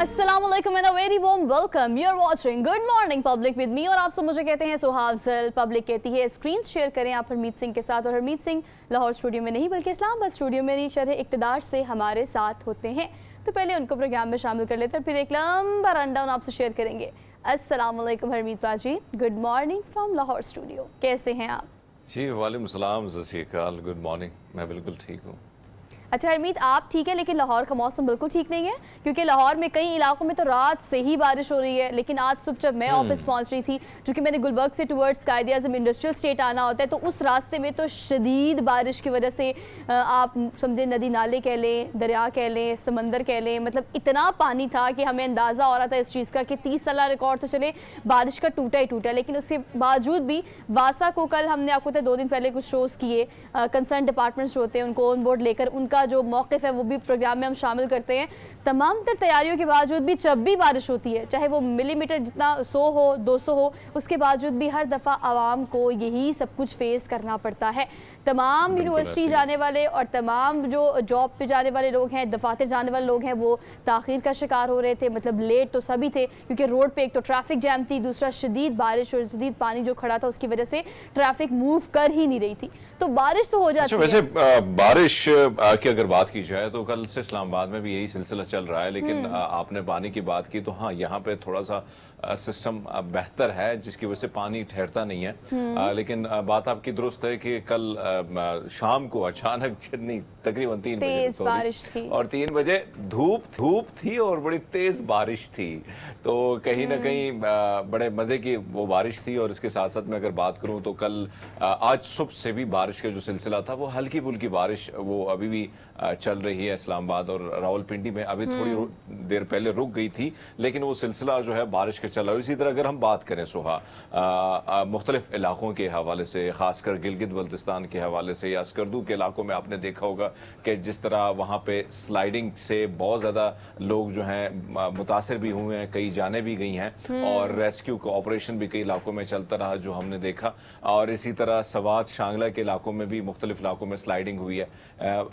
अस्सलामुअलैकुम and a very warm welcome. You are watching good morning public with me और आप सब मुझे कहते हैं सुहावजल। पब्लिक कहती है स्क्रीन शेयर करें आप हरमीत सिंह के साथ, और हरमीत सिंह लाहौर स्टूडियो में नहीं बल्कि इस्लामाबाद स्टूडियो में शरह इक़्तिदार से हमारे साथ होते हैं। तो पहले उनको प्रोग्राम में शामिल कर लेते हैं, फिर एक लंबा रनडाउन आपसे शेयर करेंगे। अस्सलामुअलैकुम हरमीत बाजी, good morning from Lahore studio, कैसे हैं आप? जी वालेकुम सलाम ज़सीकाल, गुड मॉर्निंग। मैं बिल्कुल ठीक हूँ। अच्छा हरमीत, आप ठीक है लेकिन लाहौर का मौसम बिल्कुल ठीक नहीं है, क्योंकि लाहौर में कई इलाकों में तो रात से ही बारिश हो रही है। लेकिन आज सुबह जब मैं ऑफिस पहुंच रही थी, क्योंकि मैंने गुलबर्ग से टुवर्ड्स कायद-ए-आज़म इंडस्ट्रियल स्टेट आना होता है, तो उस रास्ते में तो शदीद बारिश की वजह से आप समझे नदी नाले कह लें, दरिया कह लें, समंदर कह लें, मतलब इतना पानी था कि हमें अंदाज़ा हो रहा था इस चीज़ का कि 30 साल रिकॉर्ड तो चले बारिश का टूटा ही टूटा। लेकिन उसके बावजूद भी वासा को कल हमने आपको 2 दिन पहले कुछ शोज़ किए, कंसर्न डिपार्टमेंट्स जो होते हैं उनको ऑन बोर्ड लेकर उनका जो मौक़िफ़ है वो भी प्रोग्राम में हम शामिल करते हैं। तमाम तर तैयारियों के बावजूद भी जब भी बारिश होती है, चाहे वो मिलीमीटर जितना 100 हो 200 हो, उसके बावजूद भी हर दफ़ा आवाम को यही सब कुछ फेस करना पड़ता है। तमाम यूनिवर्सिटी जाने वाले और तमाम जो जॉब पे जाने वाले लोग हैं, दफातर जाने वाले लोग हैं, वो ताख़ीर का शिकार हो रहे थे। मतलब लेट तो सभी थे, क्योंकि रोड पे एक तो ट्रैफिक जैम थी, दूसरा शदीद बारिश और शदीद पानी जो खड़ा था उसकी वजह से ट्रैफिक मूव कर ही नहीं रही थी। तो बारिश तो हो जाती है। वैसे बारिश की अगर बात की जाए तो कल से इस्लामाबाद में भी यही सिलसिला चल रहा है, लेकिन आपने पानी की बात की तो हाँ, यहाँ पे थोड़ा सा सिस्टम बेहतर है जिसकी वजह से पानी ठहरता नहीं है। लेकिन बात आपकी दुरुस्त है कि कल शाम को अचानक नहीं तकरीबन 3 बजे बारिश थी और 3 बजे धूप थी और बड़ी तेज बारिश थी। तो कहीं ना कहीं बड़े मजे की वो बारिश थी। और इसके साथ साथ मैं अगर बात करूं तो कल आज सुबह से भी बारिश का जो सिलसिला था वो हल्की फुल्की बारिश वो अभी भी चल रही है इस्लामाबाद और रावलपिंडी में। अभी थोड़ी देर पहले रुक गई थी, लेकिन वो सिलसिला जो है बारिश का चल रहा है। इसी तरह अगर हम बात करें सुहा मुख्तलिफ इलाकों के हवाले से, खासकर गिलगित बल्तिस्तान के हवाले से या स्कर्दू के इलाकों में आपने देखा होगा कि जिस तरह वहाँ पे स्लाइडिंग से बहुत ज़्यादा लोग जो हैं मुतासर भी हुए हैं, कई जाने भी गई हैं और रेस्क्यू का ऑपरेशन भी कई इलाकों में चलता रहा जो हमने देखा। और इसी तरह सवात शांगला के इलाकों में भी मुख्तलिफ इलाकों में स्लाइडिंग हुई है।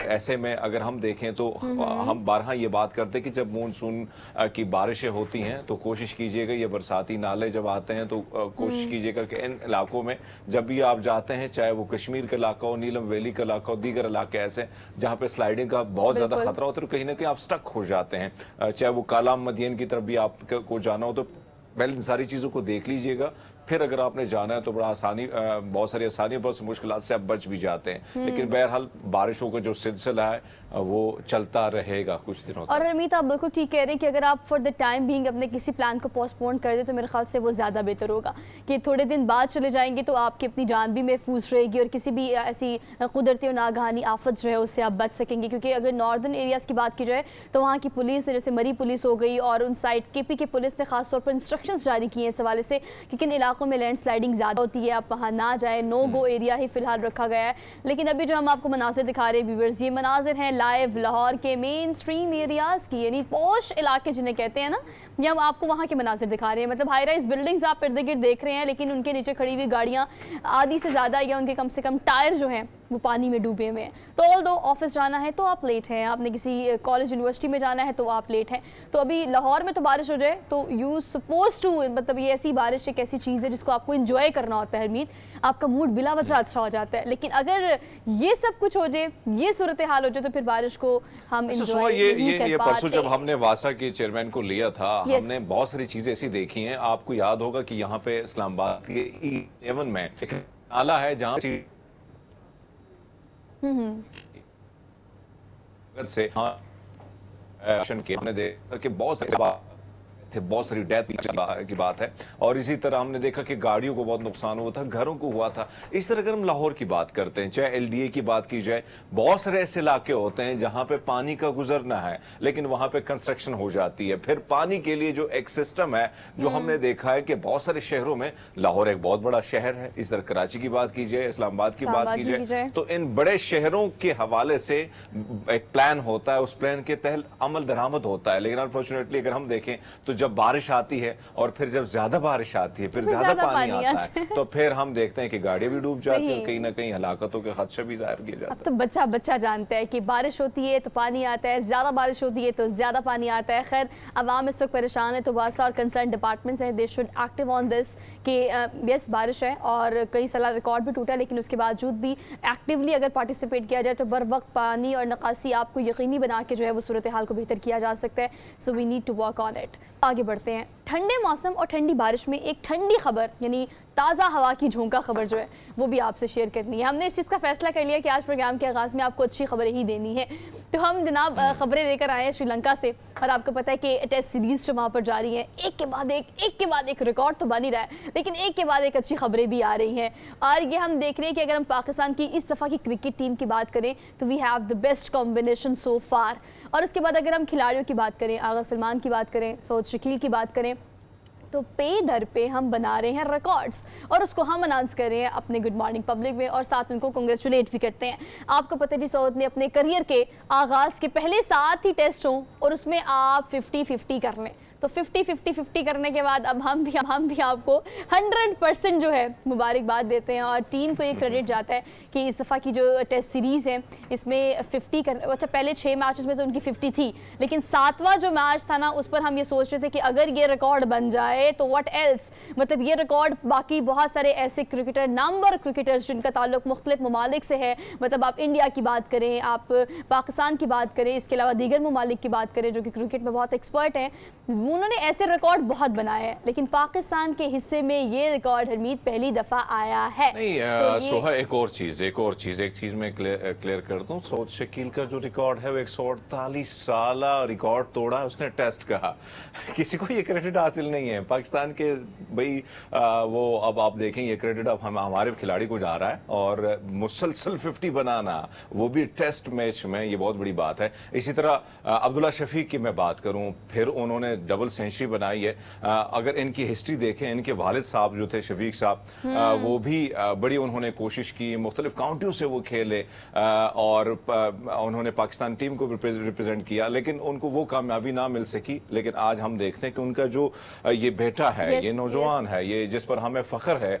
ऐसे में अगर हम देखें तो हम बारहा ये बात करते हैं कि जब मानसून की बारिशें होती हैं तो कोशिश कीजिएगा, ये बरसाती नाले जब आते हैं तो कोशिश कीजिएगा कि इन इलाकों में जब भी आप जाते हैं, चाहे वो कश्मीर का इलाका हो, नीलम वैली का इलाका हो, दीगर इलाके ऐसे जहाँ पे स्लाइडिंग का बहुत ज़्यादा खतरा होता है, तो कहीं ना कहीं आप स्टक हो जाते हैं। चाहे वो कालाम मदियन की तरफ भी आपको जाना हो तो पहले इन सारी चीज़ों को देख लीजिएगा, फिर अगर आपने जाना है तो बड़ा आसानी बहुत सारी आसानियों बहुत मुश्किलात से आप बच भी जाते हैं। लेकिन बहरहाल बारिशों का जो सिलसिला है वो चलता रहेगा कुछ दिनों तक। और हरमीत आप बिल्कुल ठीक कह रहे हैं कि अगर आप फॉर द टाइम बीइंग अपने किसी प्लान को पोस्टपोन कर दें तो मेरे ख्याल से वो ज़्यादा बेहतर होगा कि थोड़े दिन बाद चले जाएंगे तो आपकी अपनी जान भी महफूज रहेगी और किसी भी ऐसी कुदरती और नागहानी आफत जो है उससे आप बच सकेंगे। क्योंकि अगर नॉर्दर्न एरियाज़ की बात की जाए तो वहाँ की पुलिस जैसे मरी पुलिस हो गई और उन साइड KP के पुलिस ने खासतौर पर इंस्ट्रक्शंस जारी किए हैं इस हवाले से कि किन इलाकों में लैंड स्लाइडिंग ज़्यादा होती है, आप वहाँ ना जाए, नो गो एरिया ही फिलहाल रखा गया है। लेकिन अभी जो हम आपको मनाजिर दिखा रहे हैं व्यूअर्स, ये मनाजिर हैं लाइव लाहौर के मेन स्ट्रीम एरियाज़ की, यानी पॉश इलाके जिन्हें कहते हैं ना, ये हम आपको वहाँ के मनाजिर दिखा रहे हैं। मतलब हाई राइज बिल्डिंग्स आप इर्द गिर्द देख रहे हैं, लेकिन उनके नीचे खड़ी हुई गाड़ियाँ आधी से ज़्यादा या उनके कम से कम टायर जो हैं वो पानी में डूबे हुए हैं। तो ऑल दो ऑफिस जाना है तो आप लेट हैं, आपने किसी कॉलेज यूनिवर्सिटी में जाना है तो आप लेट हैं। तो अभी लाहौर में तो बारिश हो जाए तो यू सपोज टू, मतलब ये ऐसी बारिश एक ऐसी चीज़ है जिसको आपको इंजॉय करना होता है हरमीत, आपका मूड बिला वजह अच्छा हो जाता है। लेकिन अगर ये सब कुछ हो जाए, ये सूरत हाल हो जाए, तो फिर बारिश को हम इंजॉय नहीं कर पाते। परसों जब हमने वासा के चेयरमैन को लिया था, हमने बहुत सारी चीजें ऐसी देखी हैं। आपको याद होगा कि यहाँ पे इस्लामाबाद के E11 में एक नाला है जहाँ से हमने देखा कि बहुत सारी डेथ की बात है। और इसी तरह हमने देखा कि गाड़ियों को बहुत नुकसान हुआ था, घरों को हुआ था। इस तरह अगर हम लाहौर की बात करते हैं, चाहे LDA की बात की जाए, बहुत सारे ऐसे इलाके होते हैं जहां पे पानी का गुजरना है लेकिन वहां पे कंस्ट्रक्शन हो जाती है। फिर पानी के लिए जो एक सिस्टम है जो हमने देखा है कि बहुत सारे शहरों में, लाहौर एक बहुत बड़ा शहर है, इस तरह कराची की बात की जाए, इस्लामाबाद की बात की जाए, तो इन बड़े शहरों के हवाले से एक प्लान होता है, उस प्लान के तहत अमल दरामद होता है। लेकिन अनफॉर्चुनेटली अगर हम देखें तो जब बारिश आती है और फिर जब ज्यादा बारिश आती है फिर ज्यादा पानी आता है तो फिर हम देखते हैं कि गाड़ियां भी डूब जाती हैं, कहीं ना कहीं हलाकतों के खदशे भी जाहिर किए जाते हैं। अब तो बच्चा बच्चा जानता है कि बारिश होती है तो पानी आता है, ज़्यादा बारिश होती है तो ज़्यादा पानी आता है। खैर अवाम इस वक्त परेशान है तो बहुत सा और कंसर्न डिपार्टमेंट्स हैं, they should active on this कि यस बारिश है और कई साल रिकॉर्ड भी टूटा, लेकिन उसके बावजूद भी एक्टिवली अगर पार्टिसिपेट किया जाए तो बर वक्त पानी और नकासी आपको यकीनी बना के जो है वो सूरत हाल को बेहतर किया जा सकता है। So we need to work on it. आगे बढ़ते हैं। ठंडे मौसम और ठंडी बारिश में एक ठंडी खबर यानी ताज़ा हवा की झोंका खबर जो है वो भी आपसे शेयर करनी है। हमने इस चीज़ का फैसला कर लिया कि आज प्रोग्राम के आगाज़ में आपको अच्छी खबरें ही देनी है, तो हम जनाब खबरें लेकर आए हैं श्रीलंका से। और आपको पता है कि टेस्ट सीरीज़ जो वहाँ पर जारी है, एक के बाद एक रिकॉर्ड तो बन ही रहा है, लेकिन एक के बाद एक अच्छी खबरें भी आ रही हैं। और ये हम देख रहे हैं कि अगर हम पाकिस्तान की इस दफ़ा की क्रिकेट टीम की बात करें तो we have the best combination so far. और उसके बाद अगर हम खिलाड़ियों की बात करें, आगा सलमान की बात करें, सऊद शकील की बात करें, तो पे दर पे हम बना रहे हैं रिकॉर्ड्स और उसको हम अनाउंस कर रहे हैं अपने गुड मॉर्निंग पब्लिक में और साथ उनको कंग्रेचुलेट भी करते हैं। आपको पता है जी सऊद ने अपने करियर के आगाज़ के पहले 7 ही टेस्ट हों और उसमें आप 50-50 कर लें, तो 50-50 करने के बाद अब हम भी आपको 100% जो है मुबारकबाद देते हैं। और टीम को ये क्रेडिट जाता है कि इस दफ़ा की जो टेस्ट सीरीज़ है इसमें 50 कर, अच्छा पहले 6 मैचेस में तो उनकी 50 थी, लेकिन 7वां जो मैच था ना उस पर हम ये सोच रहे थे कि अगर ये रिकॉर्ड बन जाए तो व्हाट एल्स, मतलब ये रिकॉर्ड बाकी बहुत सारे ऐसे क्रिकेटर, नामवर क्रिकेटर्स जिनका ताल्लुक मुख्तलिफ ममालिक से है, मतलब आप इंडिया की बात करें, आप पाकिस्तान की बात करें, इसके अलावा दीगर ममालिक की बात करें जो कि क्रिकेट में बहुत एक्सपर्ट हैं, उन्होंने ऐसे रिकॉर्ड बहुत बनाए हैं, लेकिन पाकिस्तान के हिस्से में ये रिकॉर्ड हरमीत पहली दफा आया है। नहीं तो सोहा एक चीज मैं क्लियर कर दूं, सऊद शकील का जो रिकॉर्ड है वो 148 साल रिकॉर्ड तोड़ा उसने टेस्ट का। किसी को ये क्रेडिट हासिल नहीं है पाकिस्तान के भाई, वो अब आप देखें ये क्रेडिट अब हमारे खिलाड़ी को जा रहा है और मुसलसल 50 बनाना वो भी टेस्ट मैच में, ये बहुत बड़ी बात है। इसी तरह अब्दुल्ला शफीक की मैं बात करूं, फिर उन्होंने डबल सेंचुरी बनाई है। अगर इनकी हिस्ट्री देखें, इनके वालिद साहब जो थे शफीक साहब, वो भी बड़ी उन्होंने कोशिश की, मुख्तलिफ काउंटियों से वो खेले और उन्होंने पाकिस्तान टीम को रिप्रेजेंट किया, लेकिन उनको वो कामयाबी ना मिल सकी। लेकिन आज हम देखते हैं कि उनका जो ये बेटा है, ये नौजवान है, ये जिस पर हमें फख्र है,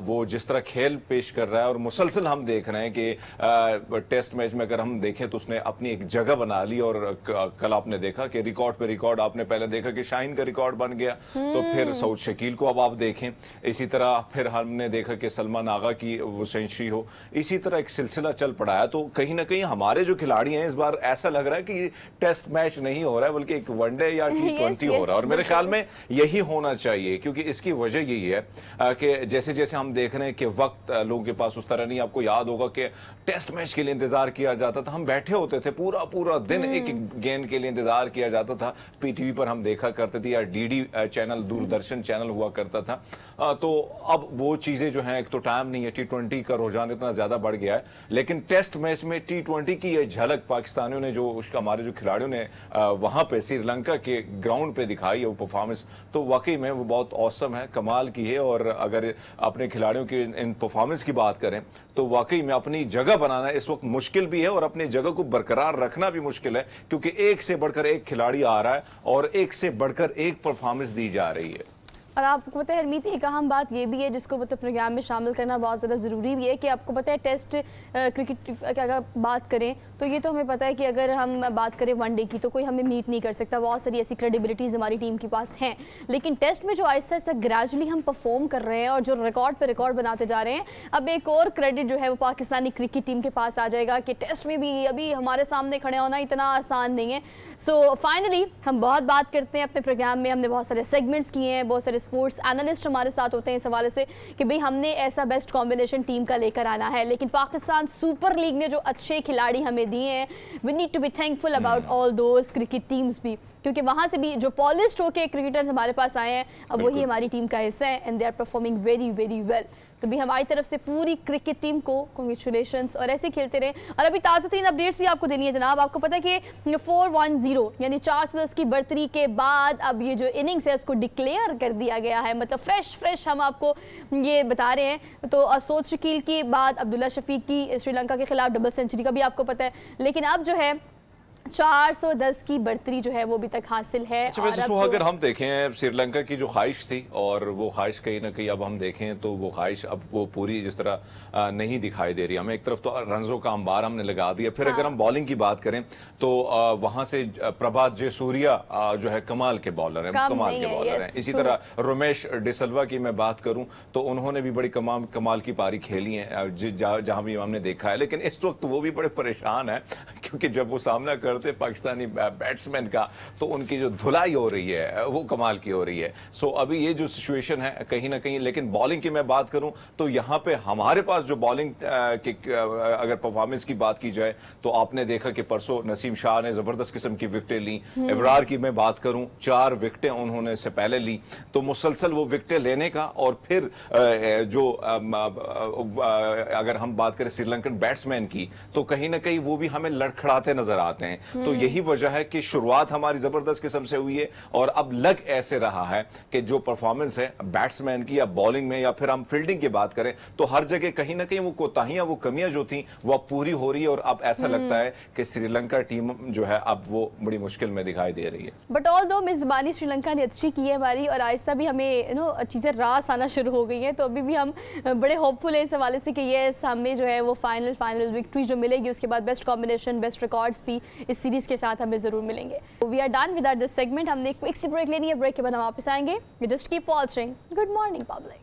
वो जिस तरह खेल पेश कर रहा है और मुसलसल हम देख रहे हैं कि टेस्ट मैच में अगर हम देखें तो उसने अपनी एक जगह बना ली। और कल आपने देखा कि रिकॉर्ड पे रिकॉर्ड, आपने पहले देखा कि शाहीन का रिकॉर्ड बन गया, तो फिर सऊद शकील को अब आप देखें, इसी तरह फिर हमने देखा कि सलमान आगा की वो सेंचुरी हो, इसी तरह एक सिलसिला चल पड़ा है। तो कहीं ना कहीं हमारे जो खिलाड़ी हैं इस बार ऐसा लग रहा है कि टेस्ट मैच नहीं हो रहा है बल्कि एक वनडे या T20 हो रहा है, और मेरे ख्याल में यही होना चाहिए, क्योंकि इसकी वजह यही है कि जैसे जैसे हम देख रहे हैं कि वक्त लोगों के पास उस तरह नहीं। आपको याद होगा कि टेस्ट मैच के लिए इंतजार किया जाता था, हम बैठे होते थे पूरा पूरा दिन, एक गेंद के लिए इंतजार किया जाता था, पीटीवी पर हम देखा करते थे या डीडी चैनल, दूरदर्शन चैनल हुआ करता था। तो अब वो चीजें जो हैं, एक तो टाइम नहीं है, T20 का रुझान इतना ज्यादा बढ़ गया है, लेकिन टेस्ट मैच में T20 की ये झलक पाकिस्तानियों ने जो हमारे जो खिलाड़ियों ने वहां पे श्रीलंका के ग्राउंड पे दिखाई है वो परफॉर्मेंस, तो वाकई में वो बहुत औसम है, कमाल की है। और अगर अपने खिलाड़ियों की इन परफॉर्मेंस की बात करें तो वाकई में अपनी जगह बनाना इस वक्त मुश्किल भी है और अपनी जगह को बरकरार रखना भी मुश्किल है, क्योंकि एक से बढ़कर एक खिलाड़ी आ रहा है और एक से बढ़कर एक परफॉर्मेंस दी जा रही है। और आपको पता है हरमीत, एक अहम बात ये भी है जिसको मतलब प्रोग्राम में शामिल करना बहुत ज़्यादा ज़रूरी भी है कि आपको पता है टेस्ट क्रिकेट की अगर बात करें तो ये तो हमें पता है कि अगर हम बात करें वनडे की तो कोई हमें मीट नहीं कर सकता, बहुत सारी ऐसी क्रेडिबिलिटीज़ हमारी टीम के पास हैं। लेकिन टेस्ट में जो आहिस्ता आहिस्ता ग्रेजुअली हम परफॉर्म कर रहे हैं और जो रिकॉर्ड पर रिकॉर्ड बनाते जा रहे हैं, अब एक और क्रेडिट जो है वो पाकिस्तानी क्रिकेट टीम के पास आ जाएगा कि टेस्ट में भी अभी हमारे सामने खड़े होना इतना आसान नहीं है। सो फाइनली हम बहुत बात करते हैं अपने प्रोग्राम में, हमने बहुत सारे सेगमेंट्स किए हैं, बहुत सारे स्पोर्ट्स एनालिस्ट हमारे साथ होते हैं इस हवाले से कि भाई हमने ऐसा बेस्ट कॉम्बिनेशन टीम का लेकर आना है। लेकिन पाकिस्तान सुपर लीग ने जो अच्छे खिलाड़ी हमें दिए हैं, we need to be thankful about all those cricket teams भी, क्योंकि वहाँ से भी जो पॉलिश्ड होके क्रिकेटर्स हमारे पास आए हैं अब वही हमारी टीम का हिस्सा है and they are performing very very well. तो भी हमारी तरफ से पूरी क्रिकेट टीम को कांग्रेचुलेशंस और ऐसे खेलते रहे। और अभी ताज़ा तरीन अपडेट्स भी आपको देनी है जनाब। आपको पता है कि 410 यानी 410 की बढ़तरी के बाद अब ये जो इनिंग्स है उसको डिक्लेयर कर दिया गया है, मतलब फ्रेश हम आपको ये बता रहे हैं। तो सऊद शकील के बाद अब्दुल्ला शफीक की श्रीलंका के खिलाफ डबल सेंचुरी का भी आपको पता है, लेकिन अब जो है 410 की बढ़तरी जो है वो अभी तक हासिल है। अच्छा, वैसे अब सुहा तो अगर हम देखें श्रीलंका की जो ख्वाहिश थी, और वो ख्वाहिश कहीं ना कहीं अब हम देखें तो वो ख्वाहिश अब वो पूरी जिस तरह नहीं दिखाई दे रही हमें। एक तरफ तो रंजों का अंबार हमने लगा दिया, फिर अगर हम बॉलिंग की बात करें तो वहां से प्रभात जयसूर्या जो है कमाल के बॉलर हैं, कम कमाल नहीं के है, बॉलर हैं। yes, इसी true। तरह रोमेश डिसल्वा की मैं बात करूं तो उन्होंने भी बड़ी कमाल की पारी खेली है जहां भी हमने देखा है। लेकिन इस वक्त वो भी बड़े परेशान है क्योंकि जब वो सामना करते पाकिस्तानी बैट्समैन का तो उनकी जो धुलाई हो रही है वो कमाल की हो रही है। सो अभी ये जो सिचुएशन है कहीं ना कहीं, लेकिन बॉलिंग की मैं बात करूं तो यहां पे हमारे पास जो बॉलिंग अगर परफॉर्मेंस की बात की जाए तो आपने देखा कि परसों नसीम शाह ने जबरदस्त किस्म की विकेटें ली। इब्रार की मैं बात करूं 4 विकेटें उन्होंने इससे पहले ली। तो मुसलसल वो विकेटें लेने का, और फिर जो अगर हम बात करें श्रीलंकन बैट्समैन की तो कहीं ना कहीं वो भी हमें लड़खड़ाते नजर आते हैं। तो यही वजह है कि शुरुआत हमारी जबरदस्त किस्म से हुई है, और अब लग ऐसे रहा है कि जो परफॉर्मेंस है बैट्समैन की या बॉलिंग में या फिर हम फील्डिंग की बात करें तो हर जगह कहीं ना कहीं वो कोताहियां, वो कमियां जो थी वो अब पूरी हो रही है। और अब ऐसा लगता है कि श्रीलंका टीम जो है अब वो बड़ी मुश्किल में दिखाई दे रही है। बट ऑल दो मेजबानी श्रीलंका ने अच्छी की है हमारी, और आहिस्ता भी हमें चीज़ें रास आना शुरू हो गई हैं। तो अभी भी हम बड़े होपफुल है इस हवाले से कि ये हमें जो है वो फाइनल विक्ट्री जो मिलेगी उसके बाद बेस्ट कॉम्बिनेशन, बेस्ट रिकॉर्ड्स भी इस सीरीज़ के साथ हमें ज़रूर मिलेंगे। We are done with this segment. हमने एक क्विक सी ब्रेक लेनी है, ब्रेक के बाद हम वापस आएंगे। Just keep watching. Good morning public.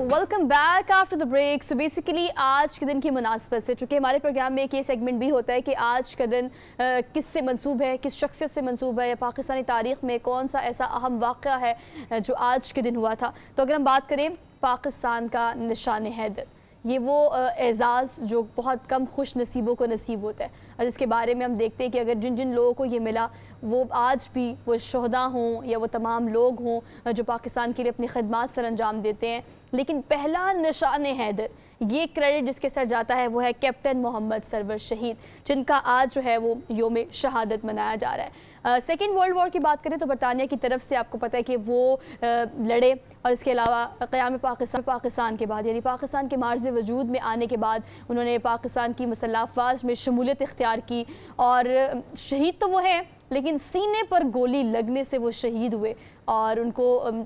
Welcome back after the break. So basically आज के दिन की मुनासबत से, चूँकि हमारे प्रोग्राम में एक ये सेगमेंट भी होता है कि आज का दिन किससे मंसूब है, किस शख्सियत से मंसूब है, या पाकिस्तानी तारीख़ में कौन सा ऐसा अहम वाक़या है जो आज के दिन हुआ था। तो अगर हम बात करें पाकिस्तान का निशान हैदर, ये वो एज़ाज़ जो बहुत कम खुश नसीबों को नसीब होता है, और जिसके बारे में हम देखते हैं कि अगर जिन जिन लोगों को ये मिला वो आज भी वो शहदा हों या वो तमाम लोग हों जो पाकिस्तान के लिए अपनी खदमात सर अंजाम देते हैं। लेकिन पहला निशान हैदर, ये क्रेडिट जिसके सर जाता है वो है कैप्टन मोहम्मद सरवर शहीद, जिनका आज जो है वो योम शहादत मनाया जा रहा है। सेकेंड वर्ल्ड वॉर की बात करें तो बरतानिया की तरफ से आपको पता है कि वो लड़े, और इसके अलावा क़याम पाकिस्तान के बाद, यानी पाकिस्तान के मार्ज़ वजूद में आने के बाद उन्होंने पाकिस्तान की मुसल्लह अफ़वाज में शमूलियत इख्तियार की। और शहीद तो वो हैं, लेकिन सीने पर गोली लगने से वो शहीद हुए और उनको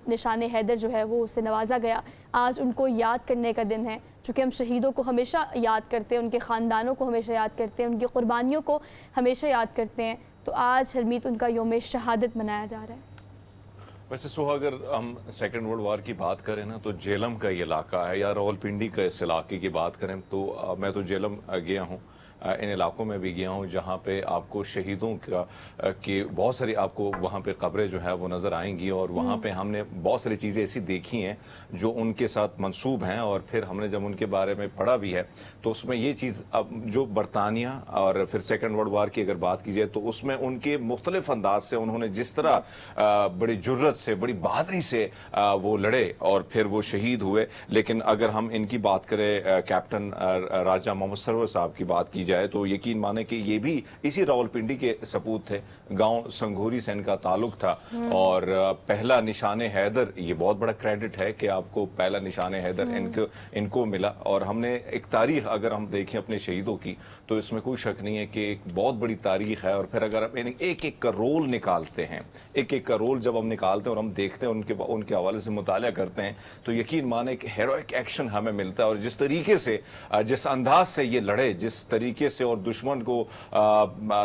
निशान हैदर जो है वो उससे नवाजा गया। आज उनको याद करने का दिन है, चूँकि हम शहीदों को हमेशा याद करते हैं, उनके ख़ानदानों को हमेशा याद करते हैं, उनकी क़ुरबानियों को हमेशा याद करते हैं। तो आज हरमीत उनका योम शहादत मनाया जा रहा है। वैसे सुहा अगर हम सेकेंड वर्ल्ड वार की बात करें ना तो जेलम का ये इलाका है, या रावलपिंडी का इस इलाके की बात करें तो मैं तो जेलम गया हूँ, इन इलाकों में भी गया हूँ जहाँ पे आपको शहीदों का की बहुत सारी आपको वहाँ पे कब्रें जो है वो नज़र आएंगी। और वहाँ पे हमने बहुत सारी चीज़ें ऐसी देखी हैं जो उनके साथ मंसूब हैं, और फिर हमने जब उनके बारे में पढ़ा भी है तो उसमें ये चीज़ अब जो बरतानिया और फिर सेकेंड वर्ल्ड वार की अगर बात की जाए तो उसमें उनके मुख्तलिफ अंदाज से उन्होंने जिस तरह बड़ी जुर्रत से, बड़ी बहादुरी से वो लड़े और फिर वो शहीद हुए। लेकिन अगर हम इनकी बात करें कैप्टन राजा मोहम्मद सरवर साहब की बात की जाए तो यकीन माने कि ये भी इसी रावलपिंडी के सपूत थे, गांव संघोरी से इनका ताल्लुक था। और पहला निशान हैदर, ये बहुत बड़ा क्रेडिट है कि आपको पहला निशान हैदर इनको मिला। और हमने एक तारीख अगर हम देखें अपने शहीदों की तो इसमें कोई शक नहीं है कि एक बहुत बड़ी तारीख है। और फिर अगर हम एक एक का रोल निकालते हैं, एक एक का रोल जब हम निकालते हैं और हम देखते हैं उनके हवाले से मुताला करते हैं तो यकीन माने कि हेरोइक एक्शन हमें मिलता है। और जिस तरीके से, जिस अंदाज से ये लड़े, जिस तरीके से, और दुश्मन को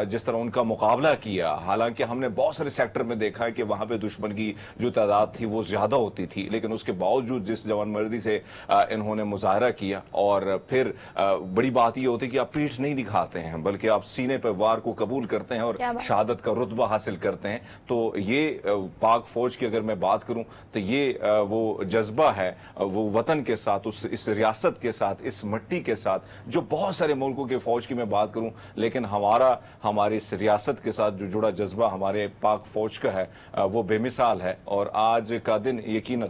जिस तरह उनका मुकाबला किया, हालांकि हमने बहुत सारे सेक्टर में देखा है कि वहां पे दुश्मन की जो तादाद थी वो ज्यादा होती थी, लेकिन उसके बावजूद जिस जवानमर्दी से इन्होंने मुजाहरा किया। और फिर बड़ी बात ये होती है कि आप पीठ नहीं दिखाते हैं बल्कि आप सीने पर वार को कबूल करते हैं और शहादत का रुतबा हासिल करते हैं। तो ये पाक फौज की अगर मैं बात करूं तो ये वो जज्बा है, वो वतन के साथ, इस रियासत के साथ, इस मिट्टी के साथ, जो बहुत सारे मुल्कों के फौज की मैं बात करूं, लेकिन हमारी इस रियासत के साथ जो जुड़ा जज्बा हमारे पाक फौज का है वो बेमिसाल है। और आज का दिन यकीन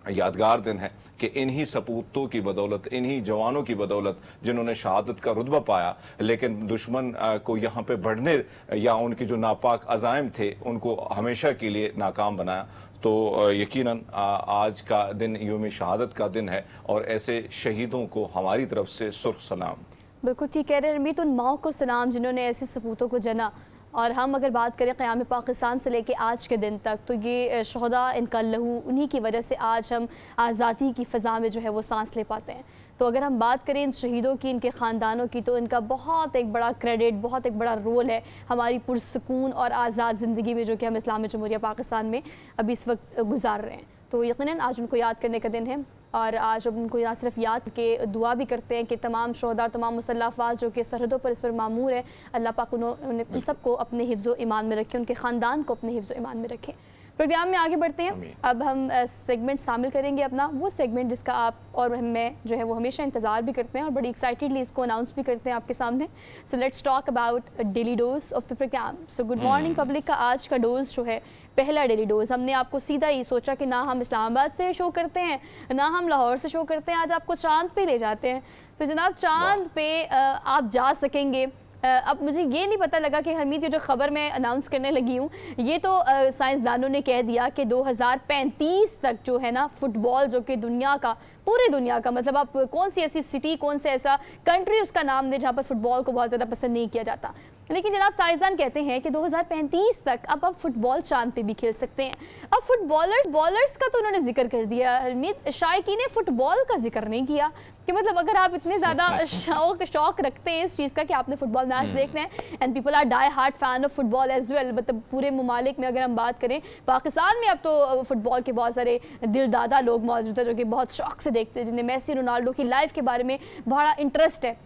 यादगार दिन है कि इन्हीं सपूतों की बदौलत, इन्हीं जवानों की बदौलत जिन्होंने शहादत का रुतबा पाया, लेकिन दुश्मन को यहाँ पे बढ़ने या उनके जो नापाक अज़ाइम थे उनको हमेशा के लिए नाकाम बनाया। तो यकीनन आज का दिन योम शहादत का दिन है और ऐसे शहीदों को हमारी तरफ से सुर्ख सलाम। बिल्कुल ठीक कह रहे हैं रमीत। उन माओ को सलाम जिन्होंने ऐसे सपूतों को जना। और हम अगर बात करें क़याम पाकिस्तान से लेके आज के दिन तक, तो ये शहदा, इनका लहू, उन्हीं की वजह से आज हम आज़ादी की फ़ज़ा में जो है वो सांस ले पाते हैं। तो अगर हम बात करें इन शहीदों की, इनके ख़ानदानों की, तो इनका बहुत एक बड़ा क्रेडिट, बहुत एक बड़ा रोल है हमारी पुरसकून और आज़ाद ज़िंदगी में, जो कि हम इस्लामी जमहूरिया पाकिस्तान में अभी इस वक्त गुजार रहे हैं। तो यकीनन आज उनको याद करने का दिन है। और आज अब उनको ना सिर्फ याद के दुआ भी करते हैं कि तमाम शहदा, तमाम मुसल्लह अफ़वाज जो कि सरहदों पर इस पर मामूर है, अल्लाह पाक उन सबको अपने हिफ्ज़ ईमान में रखे, उनके ख़ानदान को अपने हिफ्ज़ ईमान में रखें। प्रोग्राम में आगे बढ़ते हैं। अब हम सेगमेंट शामिल करेंगे अपना, वो सेगमेंट जिसका आप और मैं जो है वो हमेशा इंतज़ार भी करते हैं और बड़ी एक्साइटेडली इसको अनाउंस भी करते हैं आपके सामने। So let's talk about daily dose of the programme. So good morning public का आज का डोज जो है, पहला डेली डोज, हमने आपको सीधा ही सोचा कि ना हम इस्लामाबाद से शो करते हैं, ना हम लाहौर से शो करते हैं, आज आपको चांद पे ले जाते हैं। तो जनाब चांद पे आप जा सकेंगे। अब मुझे ये नहीं पता लगा कि हरमीत, ये जो ख़बर मैं अनाउंस करने लगी हूँ, ये तो साइंसदानों ने कह दिया कि 2035 तक जो है ना फुटबॉल, जो कि दुनिया का, पूरी दुनिया का, मतलब आप कौन सी ऐसी सिटी, कौन से ऐसा कंट्री उसका नाम दें जहाँ पर फुटबॉल को बहुत ज़्यादा पसंद नहीं किया जाता। लेकिन जनाब साइंसदान कहते हैं कि 2035 तक अब आप फुटबॉल चांद पे भी खेल सकते हैं। अब बॉलर्स का तो उन्होंने जिक्र कर दिया, हरमीत शायकी ने फुटबॉल का जिक्र नहीं किया कि मतलब अगर आप इतने ज़्यादा शौक रखते हैं इस चीज़ का कि आपने फुटबॉल मैच देखना है, and people are die hard fan of football as well, मतलब पूरे ममालिक में अगर हम बात करें, पाकिस्तान में अब तो फुटबॉल के बहुत सारे दिलदादा लोग मौजूद हैं जो कि बहुत शौक से देखते हैं, जिन्हें मेसी, रोनाल्डो की लाइफ के बारे में बड़ा इंटरेस्ट है।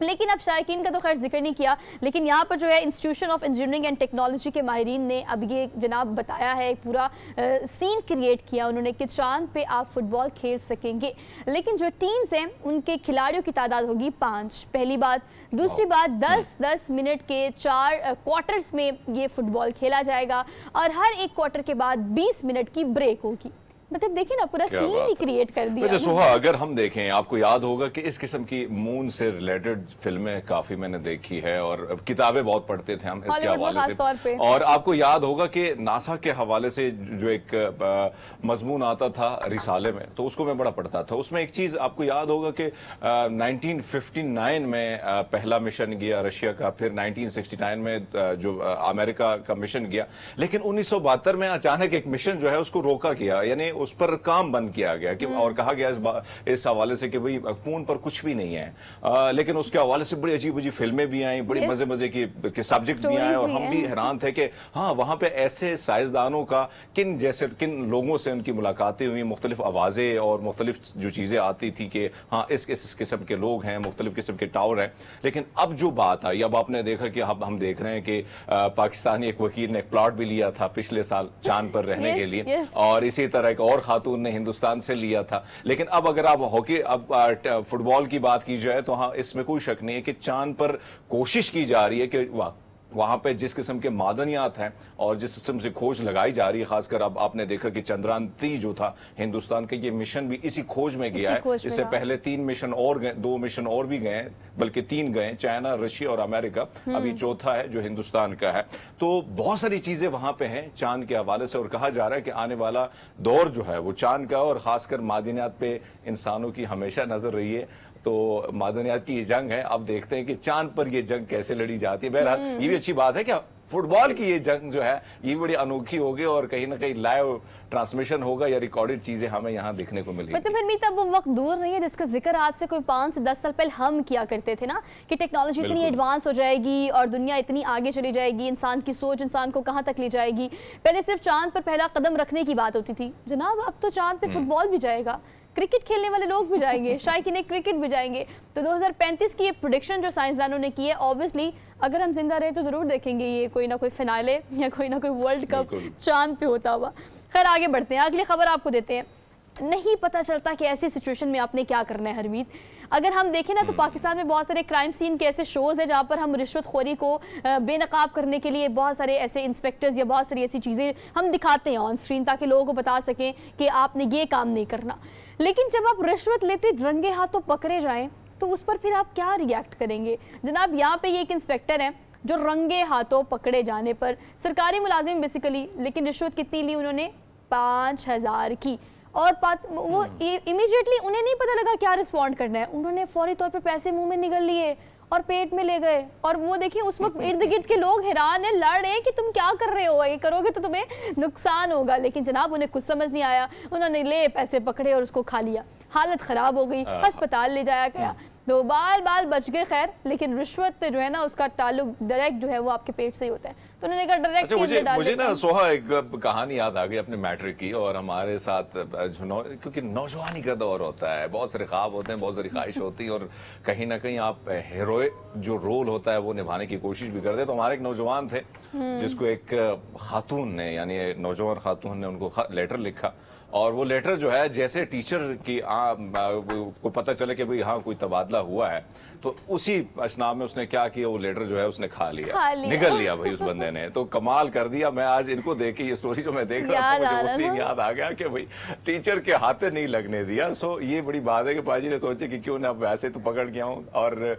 लेकिन अब शायकीन का तो खैर जिक्र नहीं किया, लेकिन यहाँ पर जो है institution of engineering and technology के माहिरीन ने अब ये जनाब बताया है, एक पूरा सीन क्रिएट किया उन्होंने कि चांद पे आप फुटबॉल खेल सकेंगे। लेकिन जो टीम्स हैं उनके खिलाड़ियों की तादाद होगी 5, पहली बात। दूसरी बात, 10-10 मिनट के 4 क्वार्टर्स में ये फुटबॉल खेला जाएगा और हर एक क्वार्टर के बाद 20 मिनट की ब्रेक होगी। मतलब देखिए ना, पूरा सीन ही क्रिएट कर दिया। वैसे सोहा, अगर हम देखें, आपको याद होगा कि इस किस्म की मून से रिलेटेड फिल्में काफी मैंने देखी है और किताबें बहुत पढ़ते थे हम इसके हवाले से। और आपको याद होगा कि नासा के हवाले से जो एक मजमून आता था रिसाले में, तो उसको मैं बड़ा पढ़ता था। उसमें एक चीज आपको याद होगा कि 1959 में पहला मिशन गया रशिया का, फिर 1969 में जो अमेरिका का मिशन गया, लेकिन 1972 में अचानक एक मिशन जो है उसको रोका गया, यानी उस पर काम बंद किया गया कि और कहा गया इस हवाले से कि भाई खून पर कुछ भी नहीं है। लेकिन उसके हवाले से बड़ी अजीब अजीब फिल्में भी आई, बड़ी मजे मजे की सब्जेक्ट भी आए और हम भी हैरान थे कि हाँ, वहां पे ऐसे साइंसदानों का किन लोगों से उनकी मुलाकातें हुई, मुख्तलिफ आवाजें और मुख्तलिफ जो चीजें आती थी कि हाँ इस किस्म के लोग हैं, मुख्तलिफ किस्म के टावर हैं। लेकिन अब जो बात आई, अब आपने देखा कि अब हम देख रहे हैं कि पाकिस्तानी एक वकील ने एक प्लॉट भी लिया था पिछले साल चांद पर रहने के लिए, और इसी तरह एक और खातून ने हिंदुस्तान से लिया था। लेकिन अब अगर आप हॉकी, अब फुटबॉल की बात की जाए तो हाँ, इसमें कोई शक नहीं है कि चांद पर कोशिश की जा रही है कि वहां पे जिस किस्म के मादनियात हैं और जिस किस्म से खोज लगाई जा रही है, खासकर अब आपने देखा कि चंद्रयान-3 जो था हिंदुस्तान का, ये मिशन भी इसी खोज में गया है। इससे पहले 3 मिशन और गए, 2 मिशन और भी गए, बल्कि 3 गए, चाइना, रशिया और अमेरिका, अभी चौथा है जो हिंदुस्तान का है। तो बहुत सारी चीजें वहां पे हैं चांद के हवाले से, और कहा जा रहा है कि आने वाला दौर जो है वो चांद का, और खासकर मादनियात पे इंसानों की हमेशा नजर रही है। तो मादनियात की ये जंग है, अब देखते हैं कि चांद पर ये जंग कैसे लड़ी जाती है। बहरहाल ये भी अच्छी बात है कि फुटबॉल की ये जंग जो है ये बड़ी अनोखी होगी और कहीं ना कहीं लाइव ट्रांसमिशन होगा या रिकॉर्डेड चीजें हमें यहाँ देखने को मिलेगी। मतलब हरमीत, अब वो वक्त दूर नहीं है जिसका जिक्र आज से कोई 5 से 10 साल पहले हम किया करते थे ना, कि टेक्नोलॉजी इतनी एडवांस हो जाएगी और दुनिया इतनी आगे चली जाएगी, इंसान की सोच इंसान को कहाँ तक ले जाएगी। पहले सिर्फ चांद पर पहला कदम रखने की बात होती थी जनाब, अब तो चांद पे फुटबॉल भी जाएगा, क्रिकेट खेलने वाले लोग भी जाएंगे, शायकीन क्रिकेट भी जाएंगे। तो 2035 की ये प्रेडिक्शन जो साइंसदानों ने की है, ऑब्वियसली अगर हम जिंदा रहे तो जरूर देखेंगे ये कोई ना कोई फिनाले या कोई ना कोई वर्ल्ड कप चांद पे होता हुआ। खैर आगे बढ़ते हैं, अगली खबर आपको देते हैं। नहीं पता चलता कि ऐसी सिचुएशन में आपने क्या करना है हरमीत। अगर हम देखें ना तो पाकिस्तान में बहुत सारे क्राइम सीन के ऐसे शोज़ हैं जहाँ पर हम रिश्वतखोरी को बेनकाब करने के लिए बहुत सारे ऐसे इंस्पेक्टर्स या बहुत सारी ऐसी चीज़ें हम दिखाते हैं ऑन स्क्रीन, ताकि लोगों को बता सकें कि आपने ये काम नहीं करना। लेकिन जब आप रिश्वत लेते रंगे हाथों पकड़े जाएं तो उस पर फिर आप क्या रिएक्ट करेंगे। जनाब यहाँ पे ये एक इंस्पेक्टर है जो रंगे हाथों पकड़े जाने पर, सरकारी मुलाजिम बेसिकली, लेकिन रिश्वत कितनी ली उन्होंने, 5000 की। और वो इमीडिएटली उन्हें नहीं पता लगा क्या रिस्पॉन्ड करना है, उन्होंने फौरी तौर पर पैसे मुंह में निगल लिए और पेट में ले गए। और वो देखिए उस वक्त इर्द गिर्द के लोग हैरान है, लड़ रहे हैं कि तुम क्या कर रहे हो, ये करोगे तो तुम्हें नुकसान होगा। लेकिन जनाब उन्हें कुछ समझ नहीं आया, उन्होंने ले पैसे पकड़े और उसको खा लिया। हालत ख़राब हो गई, अस्पताल ले जाया गया, तो बाल बच गए खैर। लेकिन रिश्वत जो है ना उसका ताल्लुक डायरेक्ट जो है वो आपके पेट से ही होता है। तो उन्होंने कहा डायरेक्ट अच्छा, मुझे ना सोहा एक कहानी याद आ गई अपने मैट्रिक की, और हमारे साथ क्योंकि नौजवानी का दौर होता है, बहुत सारे ख्वाब होते हैं, बहुत सारी ख्वाहिश होती है, और कहीं ना कहीं आप हीरो जो रोल होता है वो निभाने की कोशिश भी करते हैं। तो हमारे एक नौजवान थे जिसको एक खातून ने, यानी नौजवान खातून ने उनको लेटर लिखा, और वो लेटर जो है जैसे टीचर की को पता चले कि भाई हाँ कोई तबादला हुआ है, तो उसी अशनाम में उसने क्या किया, वो लेटर जो है उसने खा लिया। निगल लिया भाई उस बंदे ने। तो कमाल कर दिया। मैं आज इनको देख के ये स्टोरी जो मैं देख रहा था मुझे वो सीन याद आ गया कि भाई टीचर के हाथे नहीं लगने दिया। सो ये बड़ी बात है कि पाजी ने सोचे कि क्यों ना वैसे तो पकड़ गया हूँ, और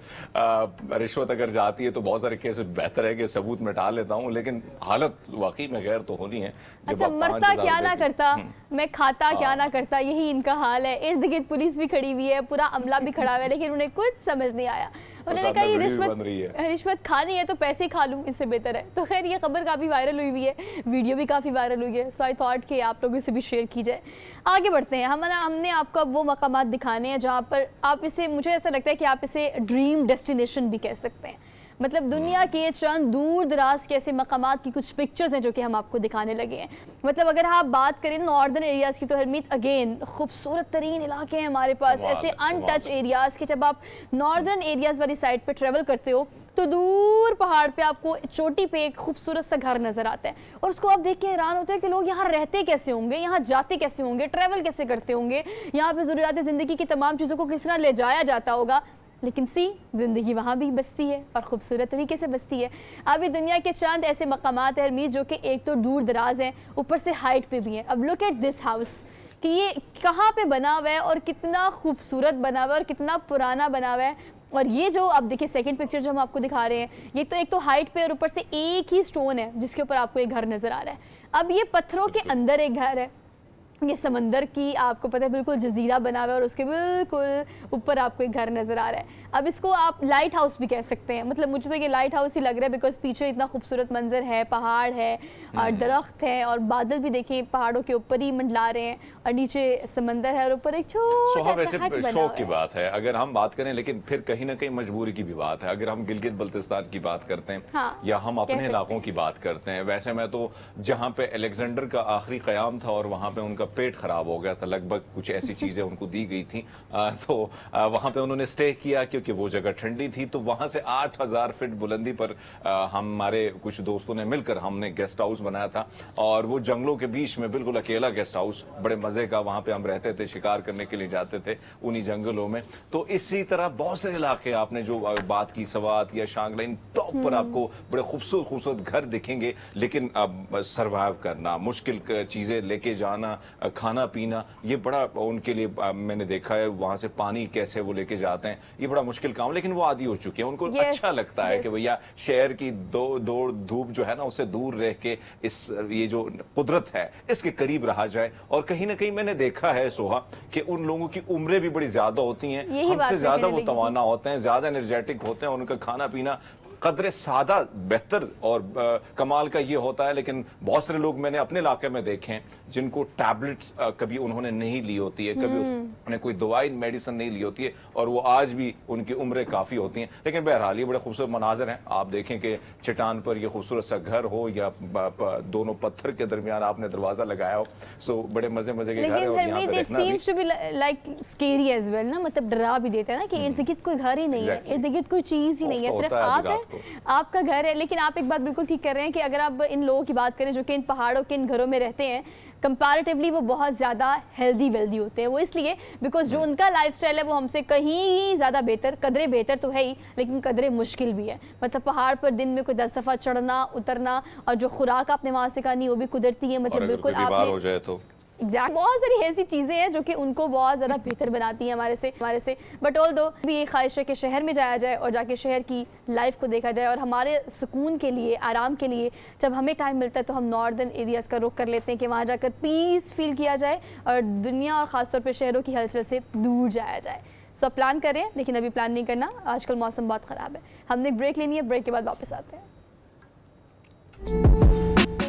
रिश्वत अगर जाती है तो बहुत सारे केस बेहतर है कि सबूत मिटा लेता हूँ, लेकिन हालत वाकई में गैर तो होनी है। अच्छा, मरता क्या ना करता, मैं खाता क्या ना करता, यही इनका हाल है। इर्द गिर्द पुलिस भी खड़ी हुई है, पूरा अमला भी खड़ा हुआ है, लेकिन उन्हें कुछ समझ नहीं आया। उन्होंने कहा ये रिश्वत खानी है तो पैसे खा लूं, इससे बेहतर है। तो खैर ये खबर काफ़ी वायरल हुई है, वीडियो भी काफ़ी वायरल हुई है। सो आई थॉट कि आप लोगों से भी शेयर की जाए। आगे बढ़ते हैं। हमने आपको अब वो मकामात दिखाने हैं जहाँ पर आप इसे, मुझे ऐसा लगता है कि आप इसे ड्रीम डेस्टिनेशन भी कह सकते हैं। मतलब दुनिया के चंद दूर दराज के ऐसे मकामात की कुछ पिक्चर्स हैं जो कि हम आपको दिखाने लगे हैं। मतलब अगर आप बात करें नॉर्दर्न एरियाज़ की, तो हरमीत अगेन खूबसूरत तरीन इलाके हैं हमारे पास, ऐसे अनटच एरियाज़ के। जब आप नॉर्दर्न एरियाज़ वाली साइड पे ट्रेवल करते हो तो दूर पहाड़ पे आपको चोटी पे एक खूबसूरत सा घर नज़र आता है, और उसको आप देख के हैरान होते हैं कि लोग यहाँ रहते कैसे होंगे, यहाँ जाते कैसे होंगे, ट्रैवल कैसे करते होंगे, यहाँ पे ज़रूरियात ज़िंदगी की तमाम चीज़ों को किस तरह ले जाया जाता होगा। लेकिन ज़िंदगी वहाँ भी बसती है और ख़ूबसूरत तरीके से बसती है। अभी दुनिया के चंद ऐसे मकामात हैं हरमीत जो कि एक तो दूर दराज हैं, ऊपर से हाइट पे भी हैं। अब लुक एट दिस हाउस कि ये कहाँ पे बना हुआ है और कितना खूबसूरत बना हुआ है और कितना पुराना बना हुआ है। और ये जो आप देखिए सेकंड पिक्चर जो हम आपको दिखा रहे हैं, ये तो एक तो हाइट पे और ऊपर से एक ही स्टोन है जिसके ऊपर आपको एक घर नज़र आ रहा है। अब ये पत्थरों के अंदर एक घर है, ये समंदर की आपको पता है बिल्कुल जजीरा बना हुआ है, और उसके बिल्कुल ऊपर आपको एक घर नज़र आ रहा है। अब इसको आप लाइट हाउस भी कह सकते हैं। मतलब मुझे तो ये लाइट हाउस ही लग रहा है, बिकॉज पीछे इतना खूबसूरत मंजर है, पहाड़ है और दरख्त है, और बादल भी देखिए पहाड़ों के ऊपर ही मंडला रहे हैं, और नीचे समंदर है और ऊपर एक छोटा वैसे शौक की बात है अगर हम बात करें, लेकिन फिर कहीं ना कहीं मजबूरी की भी बात है। अगर हम गिलगित बल्तिस्तान की बात करते हैं, हाँ, या हम अपने इलाकों की बात करते हैं, वैसे मैं तो जहाँ पे अलेक्जेंडर का आखिरी क़याम था और वहाँ पे उनका पेट खराब हो गया था, लगभग कुछ ऐसी चीजें उनको दी गई थी, तो वहां पे उन्होंने स्टे किया क्योंकि वो जगह ठंडी थी। तो वहां से 8000 फीट बुलंदी पर हमारे कुछ दोस्तों ने मिलकर हमने गेस्ट हाउस बनाया था, और वो जंगलों के बीच में बिल्कुल अकेला गेस्ट हाउस, बड़े मजे का। वहां पे हम रहते थे, शिकार करने के लिए जाते थे उन्हीं जंगलों में। तो इसी तरह बहुत से इलाके आपने जो बात की, सवात या शांगलाइन, टॉप पर आपको बड़े खूबसूरत खूबसूरत घर दिखेंगे, लेकिन अब सर्वाइव करना मुश्किल, चीजें लेके जाना, खाना पीना, ये बड़ा उनके लिए मैंने देखा है। वहां से पानी कैसे वो लेके जाते हैं, ये बड़ा मुश्किल काम, लेकिन वो आदी हो चुके हैं। उनको अच्छा लगता है कि भैया शहर की दो धूप जो है ना उससे दूर रह के इस ये जो कुदरत है इसके करीब रहा जाए। और कहीं ना कहीं मैंने देखा है सोहा कि उन लोगों की उम्रें भी बड़ी ज्यादा होती हैं, हमसे ज्यादा वो तवाना होते हैं, ज्यादा एनर्जेटिक होते हैं, उनका खाना पीना कदरे सादा बेहतर और कमाल का ये होता है। लेकिन बहुत सारे लोग मैंने अपने इलाके में देखे हैं जिनको टैबलेट्स कभी उन्होंने नहीं ली होती है, कभी उन्हें कोई दवाई मेडिसिन नहीं ली होती है, और वो आज भी उनकी उम्रें काफ़ी होती हैं। लेकिन बहरहाल ये बड़े खूबसूरत मनाजर हैं। आप देखें कि चट्टान पर ये खूबसूरत सा घर हो या दोनों पत्थर के दरमियान आपने दरवाजा लगाया हो, सो बड़े मजे मजे के घर है। मतलब डरा भी देता है ना कि इर्द गिर्द कोई घर ही नहीं है, इर्द गिर्द कोई चीज़ ही नहीं है, सिर्फ आप है, आपका घर है। लेकिन आप एक बात बिल्कुल ठीक कर रहे हैं कि अगर आप इन लोगों की बात करें जो कि इन पहाड़ों के इन घरों में रहते हैं, कंपैरेटिवली वो बहुत ज़्यादा हेल्दी वेल्दी होते हैं। वो इसलिए बिकॉज जो उनका लाइफस्टाइल है वो हमसे कहीं ज़्यादा बेहतर, कदरे बेहतर तो है ही, लेकिन कदरे मुश्किल भी है। मतलब पहाड़ पर दिन में कोई 10 दफ़ा चढ़ना उतरना, और जो खुराक आपने वहाँ से खानी वो भी कुदरती है। मतलब बिल्कुल आपने एग्जैक्ट बहुत सारी ऐसी चीज़ें हैं जो कि उनको बहुत ज़्यादा बेहतर बनाती हैं हमारे से। बट ऑल दो भी ये ख्वाहिश है कि शहर में जाया जाए और जाके शहर की लाइफ को देखा जाए, और हमारे सुकून के लिए, आराम के लिए जब हमें टाइम मिलता है तो हम नॉर्दर्न एरियाज़ का रुख कर लेते हैं कि वहाँ जाकर पीस फील किया जाए और दुनिया और ख़ासतौर पर शहरों की हलचल से दूर जाया जाए। सो आप प्लान करें, लेकिन अभी प्लान नहीं करना, आजकल मौसम बहुत ख़राब है। हमने एक ब्रेक लेनी है, ब्रेक के बाद वापस आते हैं।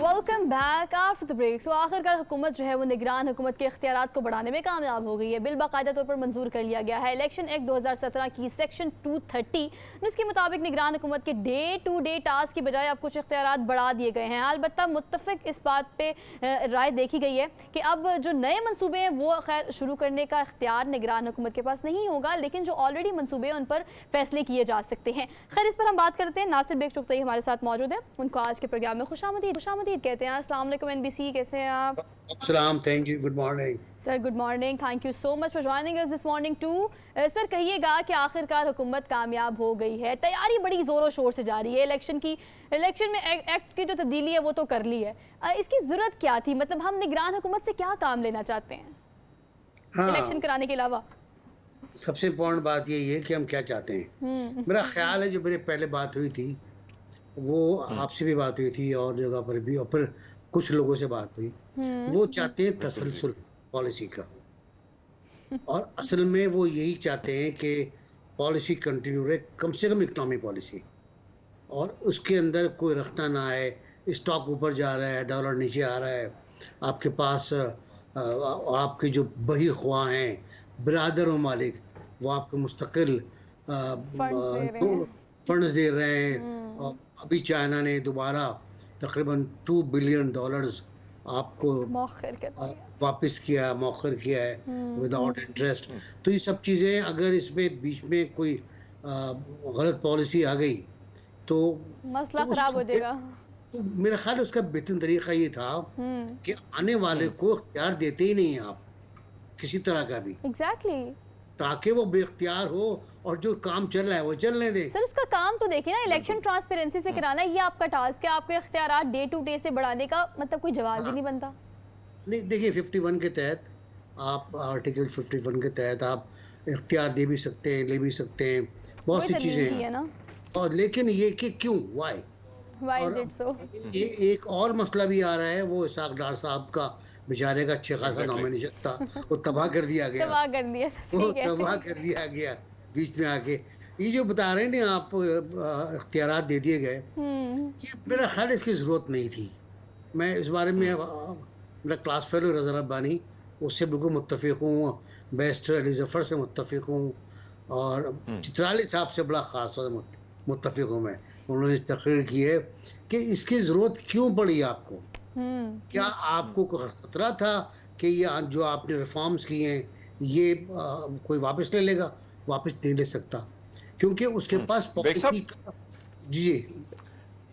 Welcome back after the break. So आखिरकार हुकूमत जो है वो निगरान हुकूमत के इख्तियारात को बढ़ाने में कामयाब हो गई है। बिल बाकायदा तौर पर मंजूर कर लिया गया है। इलेक्शन एक्ट 2017 की सेक्शन 230 जिसके मुताबिक निगरान हुकूमत के डे टू डे टास्क की बजाय अब कुछ इख्तियारात बढ़ा दिए गए हैं। अलबत्ता मुत्तफिक इस बात पे राय देखी गई है कि अब जो नए मनसूबे हैं वो खैर शुरू करने का इख्तियार निगरान हुकूमत के पास नहीं होगा, लेकिन जो ऑलरेडी मनसूबे हैं उन पर फैसले किए जा सकते हैं। खैर इस पर हम बात करते हैं। नासिर बेग चुगताई हमारे साथ मौजूद है, उनको आज के प्रोग्राम में खुशामदीद कहते हैं। अस्सलाम वालेकुम NBC, कैसे हैं आप? अस्सलाम, thank you, good morning sir. Good morning, thank you so much for joining us this morning too. Sir कहिएगा कि आखिरकार हुकूमत कामयाब हो गई है, तैयारी बड़ी ज़ोरों शोर से जारी है इलेक्शन की। इलेक्शन में एक्ट की जो तब्दीली है वो तो कर ली है, इसकी ज़रूरत क्या थी? मतलब हम निगरान हुकूमत से क्या काम लेना चाहते हैं इलेक्शन कराने के अलावा? सबसे इम्पोर्टेंट बात यही है कि हम क्या चाहते हैं। मेरा ख्याल है जो मेरी पहले बात हुई थी वो आपसे भी बात हुई थी और जगह पर भी, और फिर कुछ लोगों से बात हुई। वो चाहते हैं तसलसल पॉलिसी का, और असल में वो यही चाहते हैं कि पॉलिसी कंटिन्यू रहे, कम से कम इकनॉमी पॉलिसी, और उसके अंदर कोई रखना ना है। स्टॉक ऊपर जा रहा है, डॉलर नीचे आ रहा है, आपके पास आपके जो बही ख्वाह हैं, बिरादर ममालिक, वो आपको मुस्तकिल फंड्स दे रहे हैं। और अभी चाइना ने दोबारा तकरीबन $2 बिलियन आपको वापस किया, मौखर किया है विदाउट इंटरेस्ट। तो ये सब चीज़ें अगर इसमें बीच में कोई गलत पॉलिसी आ गई तो मसला खराब हो जाएगा। तो मेरा ख्याल उसका बेहतरीन तरीका ये था कि आने वाले को इख्तियार देते ही नहीं आप किसी तरह का भी, एग्जैक्टली, ताकि वो बेख्तियार हो और जो काम चल रहा है वो चलने दे। सर उसका काम तो देखिए ना, इलेक्शन ट्रांसपेरेंसी से कराना, ये आपका टास्क है। आपके इख्तियारात डे टू डे से बढ़ाने का मतलब कोई जवाब ही नहीं बनता। नहीं देखिए, 51 के तहत आप, आर्टिकल 51 के तहत आप इख्तियार दे भी सकते हैं, ले भी सकते हैं, बहुत सी चीज़ें हैं ना। और लेकिन ये कि क्यों, वाई इज इट सो? ये एक और मसला भी आ रहा है, वो इसाक डार साहब का बेचारे का अच्छे खासा नॉमिनेशन था, वो तबाह कर दिया गया, तबाह कर दिया, वो तबाह कर दिया गया बीच में आके। ये जो बता रहे हैं ना आप, इख्तियारात दे दिए गए, ये मेरा ख्याल इसकी ज़रूरत नहीं थी। मैं इस बारे में मेरा क्लास फेलो रज़ा रब्बानी, उससे बिल्कुल मुत्तफ़िक़ हूँ, बैरिस्टर अली ज़फ़र से मुत्तफ़िक़ हूँ, और चित्राली साहब से बड़ा ख़ास मुत्तफ़िक़ हूँ मैं। उन्होंने तकरीर की है कि इसकी ज़रूरत क्यों पड़ी आपको। क्या आपको कोई खतरा था कि ये जो आपने रिफॉर्म्स किए हैं ये कोई वापस ले लेगा? वापस नहीं ले सकता, क्योंकि उसके पास पॉलिसी का। जी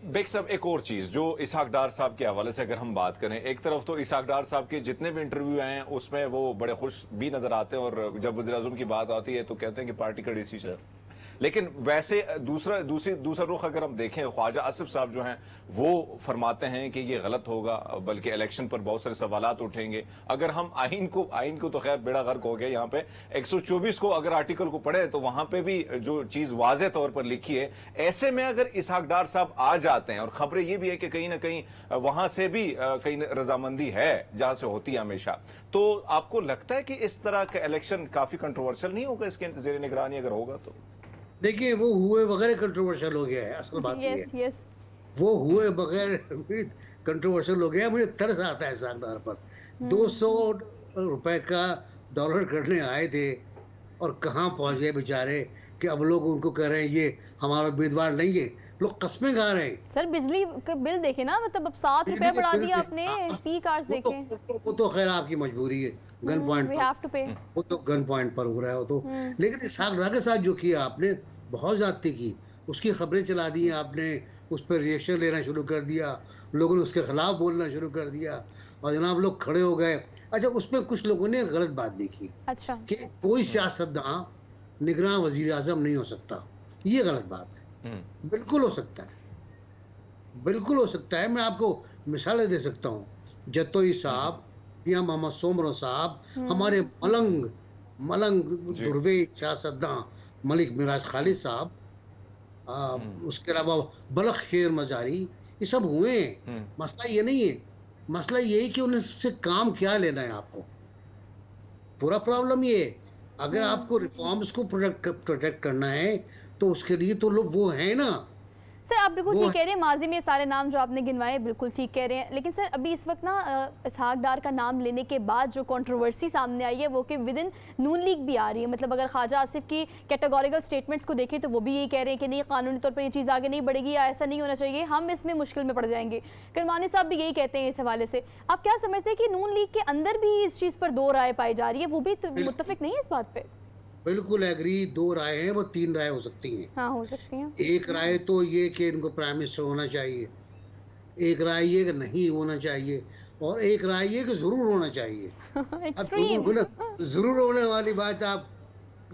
बेग साहब, एक और चीज जो इसहाक डार साहब के हवाले से अगर हम बात करें, एक तरफ तो इसहाक डार साहब के जितने भी इंटरव्यू आए हैं उसमें वो बड़े खुश भी नजर आते हैं, और जब वज़ीर-ए-आज़म की बात आती है तो कहते हैं कि पार्टी का डिसीजन है। लेकिन वैसे दूसरा रुख अगर हम देखें, ख्वाजा आसिफ साहब जो हैं वो फरमाते हैं कि ये गलत होगा, बल्कि इलेक्शन पर बहुत सारे सवालात उठेंगे। अगर हम आइन को तो खैर बेड़ा गर्क हो गया, यहाँ पे 124 को अगर आर्टिकल को पढ़े तो वहां पे भी जो चीज वाज़े तौर पर लिखी है, ऐसे में अगर इसहाक डार साहब आ जाते हैं, और खबरें ये भी है कि कहीं ना कहीं वहां से भी कहीं रजामंदी है जहां से होती है हमेशा, तो आपको लगता है कि इस तरह का इलेक्शन काफी कंट्रोवर्शियल नहीं होगा इसके ज़ेरे निगरानी अगर होगा तो? देखिए, वो हुए बगैर कंट्रोवर्शियल हो गया है, असल बात ये है। वो हुए बगैर कंट्रोवर्शियल हो गया। मुझे तरस आता है सरदार पर। 200 रुपए का डॉलर करने आए थे और कहाँ पहुंच गए बेचारे, कि अब लोग उनको कह रहे हैं ये हमारा उम्मीदवार नहीं है। लोग कस्में खा रहे हैं। सर बिजली का बिल देखे ना, मतलब अब 7 रुपए बढ़ा दिया आपने, पी कार्ड्स देखे। वो तो खैर आपकी मजबूरी है, गन पॉइंट पर, वो तो गन पॉइंट पर हो रहा है वो तो। लेकिन इसहाक डार के साथ जो किया आपने, बहुत ज़्यादती की। उसकी खबरें चला दी आपने, उस पर रिएक्शन लेना शुरू कर दिया, लोगों ने उसके खिलाफ बोलना शुरू कर दिया, और जनाब लोग खड़े हो गए। अच्छा, उसमें कुछ लोगों ने गलत बात भी की, अच्छा, कि कोई सियासतदान निगरान वजीर आज़म नहीं हो सकता। ये गलत बात है। बिल्कुल हो सकता है, बिल्कुल हो सकता है। मैं आपको मिसालें दे सकता हूँ। जतोई साहब या मोहम्मद सोमरो साहब, हमारे मलंग दुर्वे सियासतदान मलिक मिराज खालिद साहब, उसके अलावा बलख शेर मजारी, ये सब हुए हैं। मसला ये नहीं है, मसला ये है कि उनसे काम क्या लेना है आपको। पूरा प्रॉब्लम ये है, अगर आपको रिफॉर्म्स को प्रोटेक्ट करना है तो उसके लिए तो लोग वो हैं ना। सर आप बिल्कुल वो ठीक कह रहे हैं, माजी में सारे नाम जो आपने गिनवाए बिल्कुल ठीक कह रहे हैं, लेकिन सर अभी इस वक्त ना इसहाक डार का नाम लेने के बाद जो कंट्रोवर्सी सामने आई है वो कि विद इन नून लीग भी आ रही है। मतलब अगर ख्वाजा आसिफ की कैटेगोरिकल स्टेटमेंट्स को देखें तो वो भी यही कह रहे हैं कि नहीं, कानूनी तौर पर ये चीज़ आगे नहीं बढ़ेगी या ऐसा नहीं होना चाहिए, हम इसमें मुश्किल में पड़ जाएंगे। करमानी साहब भी यही कहते हैं इस हवाले से। आप क्या समझते हैं कि नून लीग के अंदर भी इस चीज़ पर दो राय पाई जा रही है, वो भी मुत्तफिक नहीं है इस बात पर? बिल्कुल एग्री, 2 राय हैं, वो 3 राय हो सकती हैं। हाँ हो सकती हैं। एक राय तो ये कि इनको प्राइम मिनिस्टर होना चाहिए, एक राय ये कि नहीं होना चाहिए, और एक राय ये कि जरूर होना चाहिए। अब जरूर होने वाली बात आप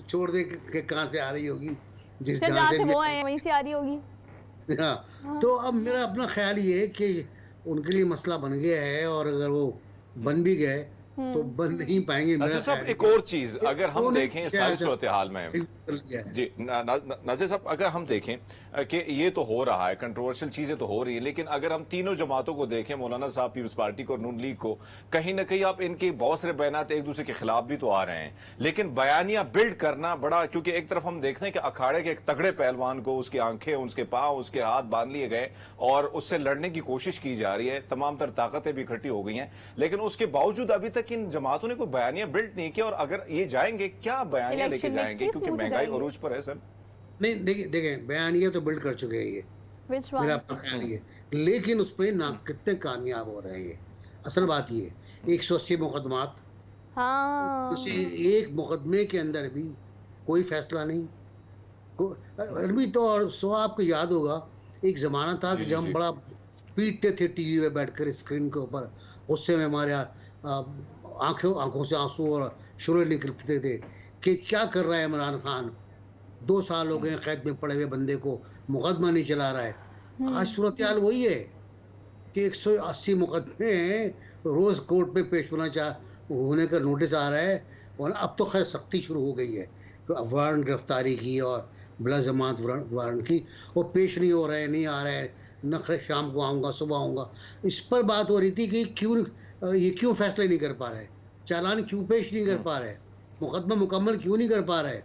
छोड़ दे कि कहाँ से आ रही होगी, जहाँ से वो आए वहीं से आ रही होगी। हाँ, तो अब मेरा अपना ख्याल ये है कि उनके लिए मसला बन गया है, और अगर वो बन भी गए तो बन नहीं पाएंगे। नज़ीर साहब एक और चीज अगर हम देखें इस सारी सूरत हाल में जी नज़ीर साहब, अगर हम देखें कि ये तो हो रहा है, कंट्रोवर्शियल चीजें तो हो रही है, लेकिन अगर हम तीनों जमातों को देखें, मौलाना साहब, पीपल्स पार्टी को और नून लीग को, कहीं ना कहीं आप इनके बहुत सारे बयानात एक दूसरे के खिलाफ भी तो आ रहे हैं, लेकिन बयानियां बिल्ड करना बड़ा, क्योंकि एक तरफ हम देखते हैं कि अखाड़े के एक तगड़े पहलवान को उसकी आंखें, उसके पांव, उसके हाथ बांध लिए गए और उससे लड़ने की कोशिश की जा रही है, तमाम तर ताकतें भी इकट्ठी हो गई हैं, लेकिन उसके बावजूद अभी तक इन जमातों ने कोई बयानियां बिल्ड नहीं किया। और अगर ये जाएंगे, क्या बयानियां लेके जाएंगे, क्योंकि महंगाई अरूज पर है सर। नहीं, देखें बयानिया तो बिल्ड कर चुके हैं ये, मेरा अपना ख्याल ये, लेकिन उसमें ना कितने कामयाब हो रहे हैं। असल बात ये 180 मुकदमात, उसे एक मुकदमे के अंदर भी कोई फैसला नहीं। अरबी तो, और सो आपको याद होगा एक जमाना था कि जब हम बड़ा पीटते थे टीवी पे बैठकर स्क्रीन के ऊपर, उससे में हमारे आंखों से आंसू और शुरू निकलते थे कि क्या कर रहा है इमरान खान, 2 साल हो गए कैद में पड़े हुए बंदे को, मुकदमा नहीं चला रहा है। आज सूरत हाल वही है कि 180 मुकदमे रोज कोर्ट में पेश होने का नोटिस आ रहा है, और अब तो खैर सख्ती शुरू हो गई है, तो वारंट गिरफ्तारी की और बिला जमानत वारंट की, वो पेश नहीं हो रहे, नहीं आ रहे हैं, नखरे शाम को आऊँगा, सुबह आऊँगा। इस पर बात हो रही थी कि क्यों फैसले नहीं कर पा रहे, चालान क्यों पेश नहीं कर पा रहे, मुकदमा मुकम्मल क्यों नहीं कर पा रहे,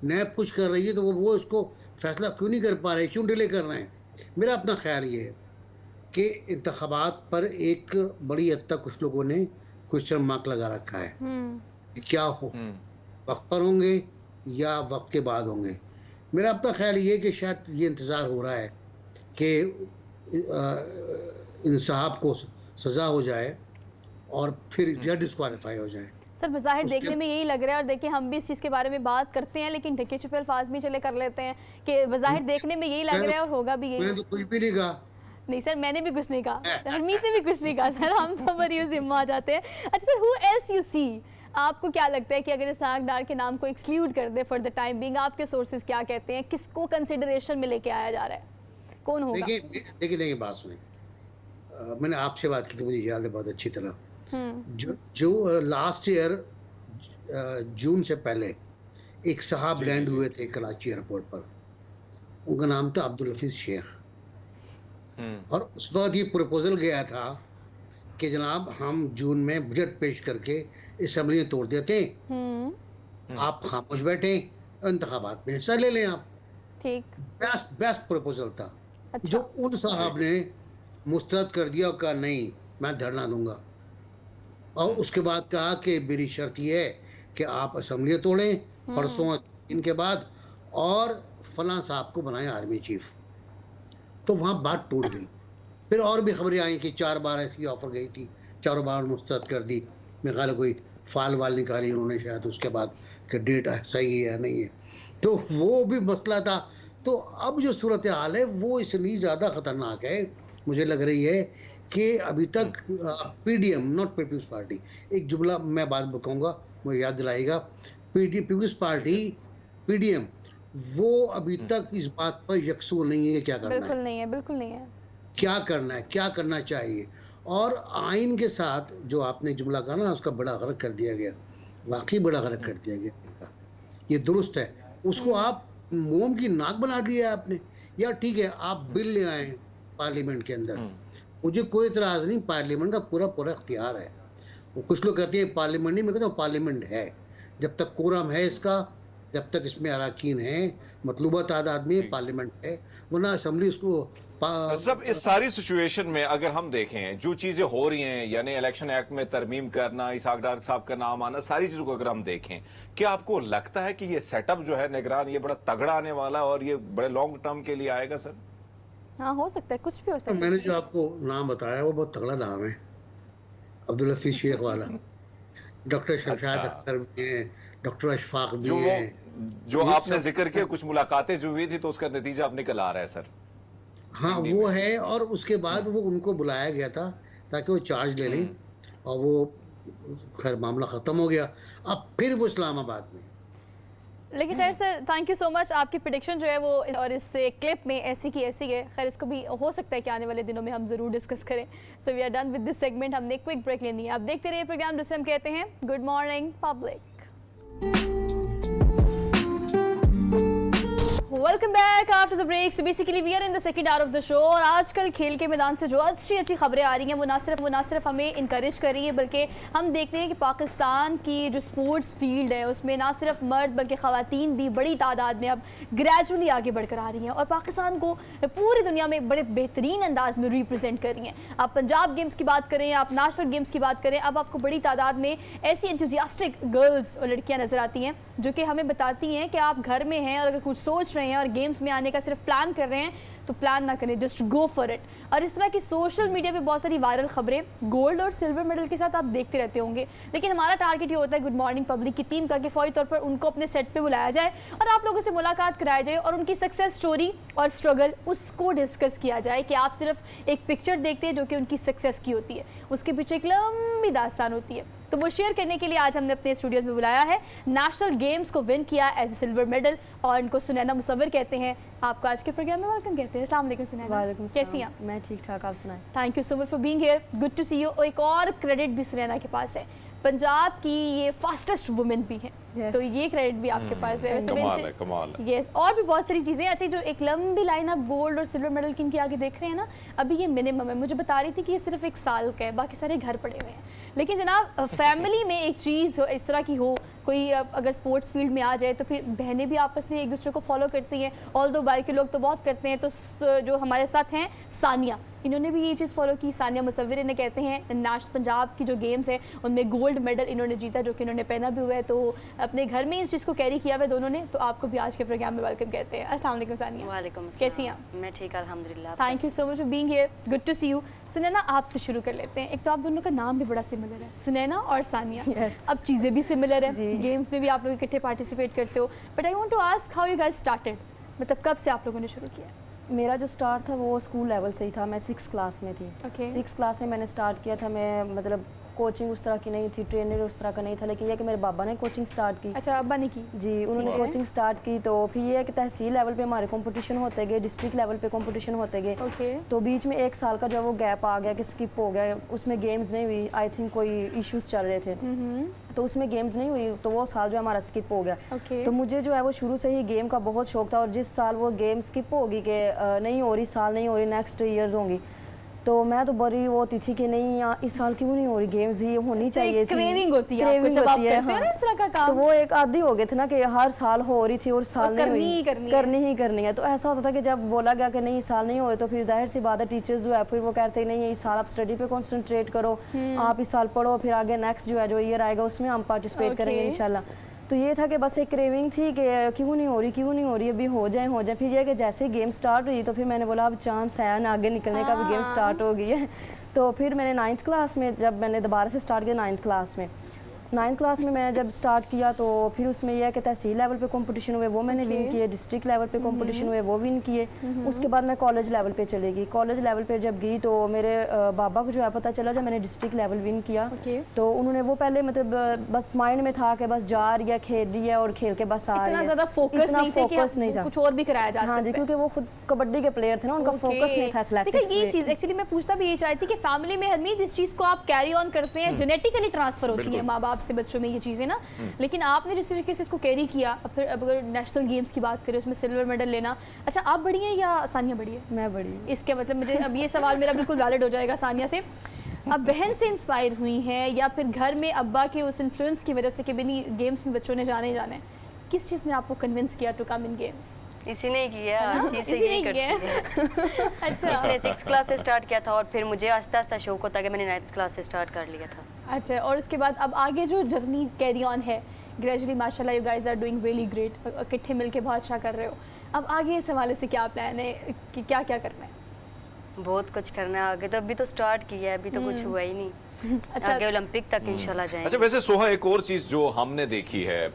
नैब कुछ कर रही है तो वो इसको फैसला क्यों नहीं कर पा रहे, क्यों डिले कर रहे हैं। मेरा अपना ख्याल ये है कि इंतखाबात पर एक बड़ी हद तक कुछ लोगों ने क्वेश्चन मार्क लगा रखा है कि क्या हो, वक्त पर होंगे या वक्त के बाद होंगे। मेरा अपना ख्याल ये है कि शायद ये इंतज़ार हो रहा है कि इंसाफ को सज़ा हो जाए और फिर जज डिस्क्वालीफाई हो जाए। सर बज़ाहिर देखने में यही लग रहा है, और देखिए हम भी इस चीज़ के बारे में बात करते हैं, लेकिन ढके छुपे अल्फाज भी चले कर लेते हैं कि बज़ाहिर देखने में यही लग रहा है और होगा भी यही। मैंने तो कुछ भी नहीं कहा। नहीं सर, मैंने भी कुछ नहीं कहा, हरमीत ने भी कुछ नहीं कहा सर, हम तो बरी जिम्मा आ जाते हैं। अच्छा sir, who else you see, आपको क्या लगता है कि अगर इसहाक डार के नाम को एक्सक्लूड कर दे फॉर द टाइम बिंग, आपके सोर्सेज क्या कहते हैं, किसको कंसिडरेशन में लेके आया जा रहा है, कौन होगा? देखिए बात सुनिए, मैंने आपसे बात की थी, मुझे याद है बहुत अच्छी तरह। जो लास्ट ईयर जून से पहले एक साहब लैंड हुए थे कराची एयरपोर्ट पर, उनका नाम था अब्दुल हफीज शेख, और उस वक्त ये प्रपोजल गया था कि जनाब हम जून में बजट पेश करके असेंबली तोड़ देते हैं, आप खामोश बैठे, इंतखाबात में हिस्सा ले लें आप। ठीक, बेस्ट प्रपोजल था। अच्छा। जो उन साहब ने मुस्तरद कर दिया, कहा नहीं मैं धरना दूंगा, और उसके बाद कहा कि मेरी शर्त ये है कि आप असेंबली तोड़ें परसों इनके बाद, और फलां साहब को बनाएं आर्मी चीफ। तो वहाँ बात टूट गई। फिर और भी खबरें आई कि 4 बार ऐसी ऑफर गई थी, 4 बार मुस्तरद कर दी। मेरे ख्याल कोई फाल वाल निकाली उन्होंने शायद उसके बाद कि डेट सही है या नहीं है, तो वो भी मसला था। तो अब जो सूरत हाल है वो इसलिए ज़्यादा ख़तरनाक है, मुझे लग रही है कि अभी तक पीडीएम, नॉट पीपल्स पार्टी, एक जुमला मैं बात बताऊंगा, मुझे याद दिलाएगा, पीपल्स पार्टी पीडीएम, वो अभी तक इस बात पर यकसू नहीं है कि क्या करना बिल्कुल नहीं है, बिल्कुल नहीं है, क्या करना है, क्या करना चाहिए। और आइन के साथ जो आपने जुमला कहा ना, उसका बड़ा गलत कर दिया गया, वाकई बड़ा गलत कर दिया गया इनका, ये दुरुस्त है। उसको आप मोम की नाक बना दिया आपने। या ठीक है, आप बिल ले आए पार्लियामेंट के अंदर, मुझे कोई इतराज़ नहीं, पार्लियामेंट का पूरा इख्तियार है। वो कुछ लोग कहते हैं पार्लियामेंट नहीं, मैं कहता हूँ पार्लियामेंट है, जब तक कोरम है इसका, जब तक इसमें अराकीन है, मतलूबा तादाद में पार्लियामेंट है, वरना असम्बली उसको सब इस सारी सिचुएशन में अगर हम देखें जो चीजें हो रही हैं, यानी इलेक्शन एक्ट में तरमीम करना, इसाक डार साहब का नाम आना, सारी चीजों को अगर हम देखें, क्या आपको लगता है कि ये सेटअप जो है निगरान, ये बड़ा तगड़ा आने वाला और ये बड़े लॉन्ग टर्म के लिए आएगा सर? हाँ, हो सकता है, कुछ भी हो सकता है। मैंने जो आपको नाम बताया वो बहुत तगड़ा नाम है, अब्दुल हफीज शेख वाला। डॉक्टर शमशाद अख्तर भी हैं, डॉक्टर अशफाक भी हैं। जो आपने जिक्र किया, कुछ मुलाकातें जो हुई थी तो उसका नतीजा अब निकल आ रहा है सर। हाँ वो है, और उसके बाद वो उनको बुलाया गया था ताकि वो चार्ज ले लें, और वो खैर मामला ख़त्म हो गया। अब फिर वो इस्लामाबाद में। लेकिन खैर sir, thank you so much. आपकी प्रेडिक्शन जो है वो और इस क्लिप में ऐसी की ऐसी है। खैर इसको भी हो सकता है कि आने वाले दिनों में हम ज़रूर डिस्कस करें। So we are done with this segment. हमने क्विक ब्रेक लेनी है। आप देखते रहिए प्रोग्राम जिसे हम कहते हैं good morning public. Welcome back after the break. So basically we are in the second hour of the show, और आजकल खेल के मैदान से जो अच्छी अच्छी खबरें आ रही हैं वो ना सिर्फ हमें इनकरेज कर रही है, बल्कि हम देखते हैं कि पाकिस्तान की जो स्पोर्ट्स फील्ड है उसमें ना सिर्फ मर्द बल्कि ख़वातीन भी बड़ी तादाद में अब ग्रेजुअली आगे बढ़कर आ रही हैं और पाकिस्तान को पूरी दुनिया में बड़े बेहतरीन अंदाज में रिप्रेजेंट कर रही हैं। आप पंजाब गेम्स की बात करें, आप नेशनल गेम्स की बात करें, अब आपको बड़ी तादाद में ऐसी एंथुजियास्टिक गर्ल्स और लड़कियाँ नज़र आती हैं जो कि हमें बताती हैं कि आप घर में हैं और अगर कुछ सोच रहे हैं और गेम्स में आने का सिर्फ प्लान कर रहे हैं तो प्लान ना करें, जस्ट गो फॉर इट। और इस तरह की सोशल मीडिया पे बहुत सारी वायरल खबरें गोल्ड और सिल्वर मेडल के साथ आप देखते रहते होंगे, लेकिन हमारा टारगेट ये होता है गुड मॉर्निंग पब्लिक की टीम का कि फौरी तौर पर उनको अपने सेट पे बुलाया जाए और आप लोगों से मुलाकात कराई जाए और उनकी सक्सेस स्टोरी और स्ट्रगल उसको डिस्कस किया जाए कि आप सिर्फ एक पिक्चर देखते हैं जो कि उनकी सक्सेस की होती है, उसके पीछे एक लंबी दास्तान होती है। तो वो शेयर करने के लिए आज हमने अपने स्टूडियोज में बुलाया है। नेशनल गेम्स को विन किया एज ए सिल्वर मेडल और इनको सुनैना मुसव्विर कहते हैं। आपको आज के प्रोग्राम में वेलकम कहते हैं। अस्सलाम वालेकुम सुनैना। वालेकुम कैसी हैं? मैं ठीक ठाक, आप सुनाएं। Thank you so much for being here, good to see you. एक और क्रेडिट भी सुनैना के पास है, पंजाब की ये फास्टेस्ट वुमेन भी हैं, Yes. तो ये क्रेडिट भी आपके पास है। कमाल है। यस, और भी बहुत सारी चीज़ें। अच्छा, जो एक लंबी लाइन आप गोल्ड और सिल्वर मेडल किन के आगे देख रहे हैं ना, अभी ये मिनिमम है। मुझे बता रही थी कि ये सिर्फ 1 साल का है, बाकी सारे घर पड़े हुए हैं। लेकिन जनाब फैमिली में एक चीज़ इस तरह की हो, कोई अगर स्पोर्ट्स फील्ड में आ जाए तो फिर बहनें भी आपस में एक दूसरे को फॉलो करती हैं। ऑल दो बाई के लोग तो बहुत करते हैं, तो जो हमारे साथ हैं सानिया, इन्होंने भी ये चीज़ फॉलो की। सानिया मुसव्विर इन्हें कहते हैं। नेशनल पंजाब की जो गेम्स है उनमें गोल्ड मेडल इन्होंने जीता, जो कि इन्होंने पहना भी हुआ है, तो अपने घर में इस चीज़ को कैरी किया हुआ है दोनों ने। तो आपको भी आज के प्रोग्राम में वेलकम कहते हैं। अस्सलाम वालेकुम सानिया। वालेकुम कैसी हैं? मैं ठीक, अल्हम्दुलिल्लाह। Thank you so much for being here, good to see you. Sunaina, आपसे शुरू कर लेते हैं। एक तो आप दोनों का नाम भी बड़ा सिमिलर है, सुनैना और सानिया। Yes. अब चीज़ें भी सिमिलर है, जी। गेम्स में भी आप लोग इकट्ठे पार्टिसिपेट करते हो, but I want to ask how you guys started, मतलब कब से आप लोगों ने शुरू किया? मेरा जो स्टार्ट था वो स्कूल लेवल से ही था। मैं 6th क्लास में थी। Okay. 6th क्लास में मैंने स्टार्ट किया था। मैं मतलब कोचिंग उस तरह की नहीं थी, ट्रेनर उस तरह का नहीं था, लेकिन यह कि मेरे बाबा ने कोचिंग स्टार्ट की। अच्छा, अब्बा ने की? जी, उन्होंने ठीक है। कोचिंग स्टार्ट की। तो फिर ये है कि तहसील लेवल पे हमारे कंपटीशन होते गए, डिस्ट्रिक्ट लेवल पे कंपटीशन होते गए। ओके। तो बीच में 1 साल का जो वो गैप आ गया कि स्किप हो गया, उसमें गेम्स नहीं हुई। आई थिंक कोई इश्यूज चल रहे थे, तो उसमें गेम्स नहीं हुई, तो वो साल जो हमारा स्किप हो गया। ओके। तो मुझे जो है वो शुरू से ही गेम का बहुत शौक था, और जिस साल वो गेम स्किप होगी कि नहीं हो रही, साल नहीं हो रही, नेक्स्ट ईयर्स होंगी, तो मैं तो बड़ी वो होती थी कि नहीं इस साल क्यों नहीं हो रही गेम्स, ये होनी चाहिए थी। क्रेविंग होती है आपको क्रेविंग जब आप होती है, करते हो ना हाँ। इस तरह का तो काम। वो एक आदी हो गए थे ना कि हर साल हो रही थी और साल और नहीं करनी हुई, ही करनी है। करनी ही करनी है। तो ऐसा होता था कि जब बोला गया कि नहीं इस साल नहीं हुए, तो फिर जाहिर सी बात है टीचर्स जो है फिर वो कहते हैं नहीं इस साल आप स्टडी पे कॉन्सेंट्रेट करो, आप इस साल पढ़ो, फिर आगे नेक्स्ट जो है जो ईयर आएगा उसमें हम पार्टिसिपेट करेंगे इंशाल्लाह। तो ये था कि बस एक क्रेविंग थी कि क्यों नहीं हो रही, अभी हो जाए। फिर ये कि जैसे गेम स्टार्ट हुई तो फिर मैंने बोला अब चांस है ना आगे निकलने का, भी गेम स्टार्ट हो गई है। तो फिर मैंने 9th क्लास में जब मैंने दोबारा से स्टार्ट किया 9th क्लास में, 9th क्लास में मैं जब स्टार्ट किया तो फिर उसमें यह है कि तहसील लेवल पे कंपटीशन हुए, वो मैंने विन किए। डिस्ट्रिक्ट लेवल पे कंपटीशन हुए, वो विन किए। उसके बाद मैं कॉलेज लेवल पे चली गई। कॉलेज लेवल पे जब गई तो मेरे बाबा को जो है पता चला जब मैंने डिस्ट्रिक्ट लेवल विन किया। तो उन्होंने वो पहले मतलब बस माइंड में था कि बस जा रही है, खेल रही है और खेल के बस आ रही है, इतना ज़्यादा फोकस नहीं था, कुछ और भी कराया जा सकता है। हाँ जी, क्योंकि वो खुद कबड्डी के प्लेयर थे ना, उनका फोकस नहीं था एथलेटिक्स देखिए ये पे। चीज़ एक्चुअली मैं पूछना भी यही चाहती थी कि फैमिली में हरमीत इस चीज़ को आप कैरी ऑन करते हैं, जेनेटिकली ट्रांसफर होती है माँ बाप से बच्चों में ये चीज़ें ना, लेकिन आपने जिस तरीके से इसको कैरी किया, फिर अब अगर नेशनल गेम्स की बात करें उसमें सिल्वर मेडल लेना। अच्छा, आप बड़ी हैं या सानिया बड़ी है? मैं बड़ी हूँ। इसके मतलब मुझे अब ये सवाल मेरा बिल्कुल वैलिड हो जाएगा सानिया से। अब बहन से इंस्पायर हुई हैं या फिर घर में अब्बा के उस इन्फ्लुएंस की वजह से कि नहीं गेम्स में बच्चों ने जाने ही जाना है, किस चीज़ ने आपको कन्विंस किया टू कम इन गेम्स? इसी ने किया, अच्छी से इसी यही ने करती है। अच्छा इसने 6th क्लास से स्टार्ट किया था और फिर मुझे आस्ता आस्ता शौक होता कि मैंने 9th क्लास से स्टार्ट कर लिया था। अच्छा, और उसके बाद अब आगे जो जर्नी कैरी ऑन है, ग्रेजुअली माशाल्लाह you guys are doing really great, इकट्ठे मिलके बहुत अच्छा कर रहे हो। अब आगे इस हवाले से क्या प्लान है कि क्या क्या करना है? बहुत कुछ करना है आगे, तो अभी तो स्टार्ट किया है, अभी तो कुछ हुआ ही नहीं। अच्छा। आगे ओलंपिक तक इंशाल्लाह जाएंगे। अच्छा, वैसे सोहा एक और चीज़ जो हमने देखी है,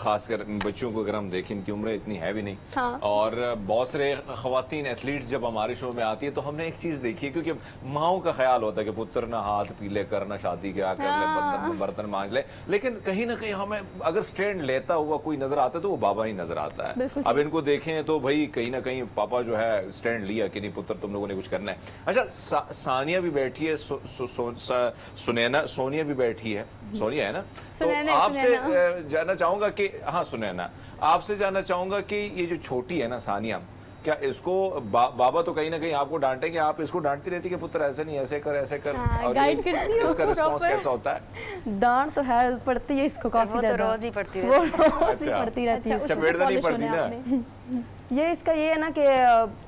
खासकर बच्चों को अगर हम देखें, इनकी उम्र इतनी है भी नहीं, हाँ। और बहुत सारे खवातीन एथलीट्स जब हमारे शो में आती है तो हमने एक चीज़ देखी है, क्योंकि माओ का ख्याल होता है कि पुत्र ना हाथ पीले कर, ना शादी क्या कर ले, बर्तन मांज ले, लेकिन कहीं ना कहीं हमें अगर स्टैंड लेता हुआ कोई नजर आता है तो वो बाबा ही नजर आता है। अब इनको देखें तो भाई कहीं ना कहीं पापा जो है स्टैंड लिया कि नहीं पुत्र तुम लोगों ने कुछ करना है। अच्छा, सानिया भी बैठी है, सुनैना, सोनिया भी बैठी है, सोनिया है ना, तो आपसे जानना चाहूंगा कि, हाँ सुनैना, आपसे जानना चाहूंगा कि ये जो छोटी है ना सानिया, क्या इसको बाबा तो कहीं ना कहीं आपको डांटेंगे, आप इसको डांटती रहती कि पुत्र ऐसे नहीं, ऐसे कर, ऐसे कर, हाँ, और गाइड करती हो इसका रिस्पॉन्स proper। कैसा होता है? डांट तो है पड़ती है इसको काफी वो तो ज्यादा, रोज ही पड़ती वो रहती है। रोज ही पड़ती रहती है। उससे चपेट तो नहीं polish पड़ती होना है ना? आपने। ये इसका ये है ना कि